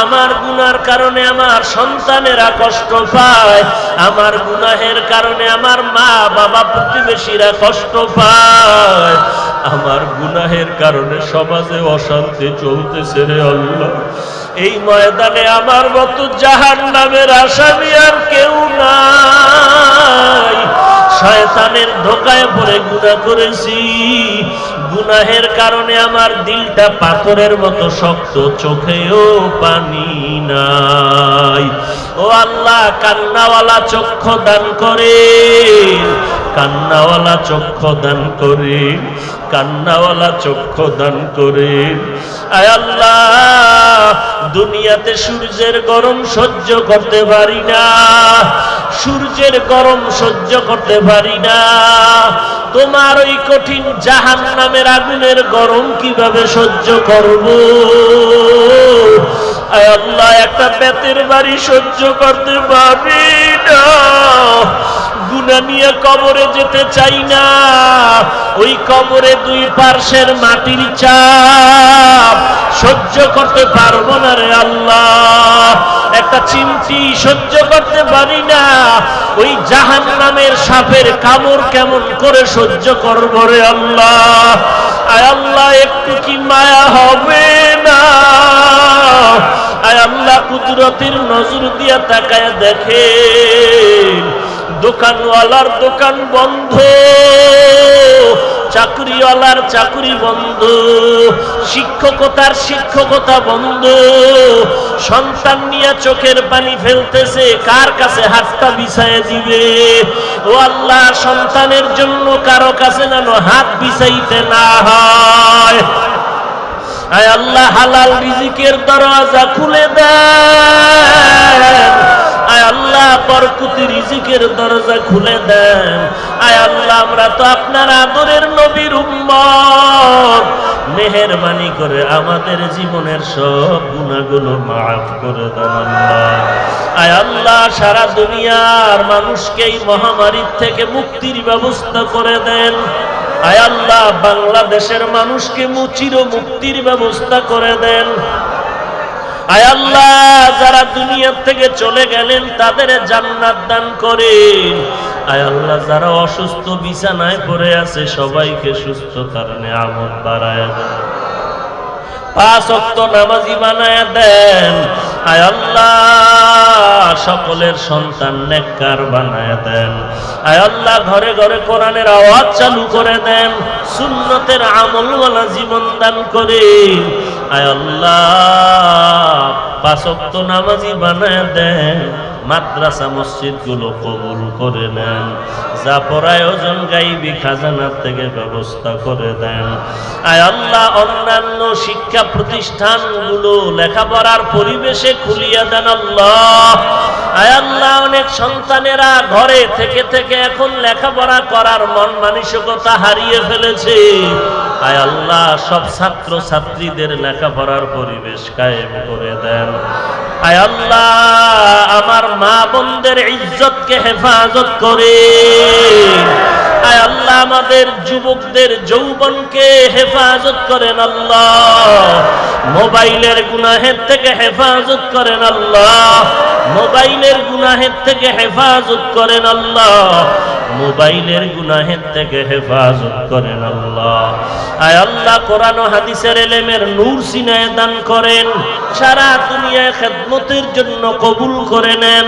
আমার গুনার কারণে আমার সন্তানেরা কষ্ট পায়, আমার গুনাহের কারণে আমার মা বাবা প্রতিবেশীরা কষ্ট পায়, আমার গুনাহের কারণে সমাজে অশান্তি চলতেছে রে আল্লাহ। এই ময়দানে আমার মতো জাহান্নামের আসামি আর কেউ নাই। শয়তানের ধোঁকায় পড়ে গুনাহ করেছি, গুনাহের কারণে আমার দিলটা পাথরের মতো শক্ত, চোখেও পানি নাই। ও আল্লাহ, কান্নাওয়ালা চক্ষু দান করে, কান্নাওয়ালা চক্ষু দান করে, কান্নাওয়ালা চক্ষু দান করে। আয় আল্লাহ, দুনিয়াতে সূর্যের গরম সহ্য করতে পারি না, সূর্যের গরম সহ্য করতে পারি না, তোমার ওই কঠিন জাহান্নামের আগুনের গরম কিভাবে সহ্য করব? আয় আল্লাহ, একটা বেতের বাড়ি সহ্য করতে পারি না, গুনাহ গুনাহ নিয়ে কবরে যেতে চাই না। ওই কবরে দুই পার্শ্বের মাটির চাপ সহ্য করতে পারবো না রে আল্লাহ, একটা চিমটি সহ্য করতে পারি না। ওই জাহান্নামের সাপের কামড় কেমন করে সহ্য করবো রে আল্লাহ। আয় আল্লাহ, একটু কি মায়া হবে না? আয় আল্লাহ, কুদরতের নজর দিয়া তাকায় দেখেন, দোকানওয়ালার দোকান বন্ধ, চাকরিওয়ালার চাকরি বন্ধ, শিক্ষকতার শিক্ষকতা বন্ধ, সন্তান নিয়ে চোখের পানি ফেলতেছে, কার কাছে হাতটা বিছায় দিবে? ও আল্লাহ, সন্তানের জন্য কারো কাছে যেন হাত বিছাইতে না হয়। আয় আল্লাহ, হালাল রিজিকের দরজা খুলে দেন। আয় আল্লাহ, বরকতি রিজিকের দরজা খুলে দেন। আয় আল্লাহ, আমরা তো আপনার আদরের নবীর উম্মত, মেহেরবানি করে আমাদের জীবনের সব গুনাহগুলো মাফ করে দেন আল্লাহ। আয় আল্লাহ, সারা দুনিয়ার মানুষকে এই মহামারীর থেকে মুক্তির ব্যবস্থা করে দেন। আয় আল্লাহ, বাংলাদেশের মানুষকে চির মুক্তির ব্যবস্থা করে দেন। আয় আল্লাহ, যারা দুনিয়া থেকে চলে গেলেন তাদের জান্নাত দান করেন। আয় আল্লাহ, যারা অসুস্থ বিছানায় পড়ে আছে সবাইকে সুস্থতার নিয়ামত বাড়ায় দেন, 5 ওয়াক্ত নামাজি বানায় দেন। আয় আল্লাহ, সকলের সন্তান নেককার বানায় দেন। আয় আল্লাহ, ঘরে ঘরে কোরআনের আওয়াজ চালু করে দেন, সুন্নতের আমলওয়ালা জীবন দান করেন। আয় আল্লাহ, 5 ওয়াক্ত নামাজি বানায় দেন, মাদ্রাসা মসজিদ গুলো কবুল করে নেন, যা আয়োজন গাইবি খাজানার থেকে ব্যবস্থা করে দেন। আয় আল্লাহ, অন্যান্য শিক্ষা প্রতিষ্ঠানগুলো লেখাপড়ার পরিবেশে খুলিয়ে দেন আল্লাহ। আয় আল্লাহ, অনেক সন্তানেরা ঘরে থেকে থেকে এখন লেখাপড়া করার মন মানসিকতা হারিয়ে ফেলেছে। আয় আল্লাহ, সব ছাত্র ছাত্রীদের লেখাপড়ার পরিবেশ কায়েম করে দেন। আয় আল্লাহ, আমার মা বোনদের ইজ্জতকে হেফাজত করে। আয় আল্লাহ, আমাদের যুবকদের যৌবনকে হেফাজত করেন আল্লাহ। মোবাইলের গুনাহের থেকে হেফাজত করেন আল্লাহ, মোবাইলের গুনাহের থেকে হেফাজত করেন আল্লাহ, মোবাইলের গুনাহের থেকে হেফাজত করেন আল্লাহ। আয় আল্লাহ, কোরআন ও হাদিসের ইলমের নূর সিনায় দান করেন, সারা দুনিয়ায় খেদমতের জন্য কবুল করে নেন।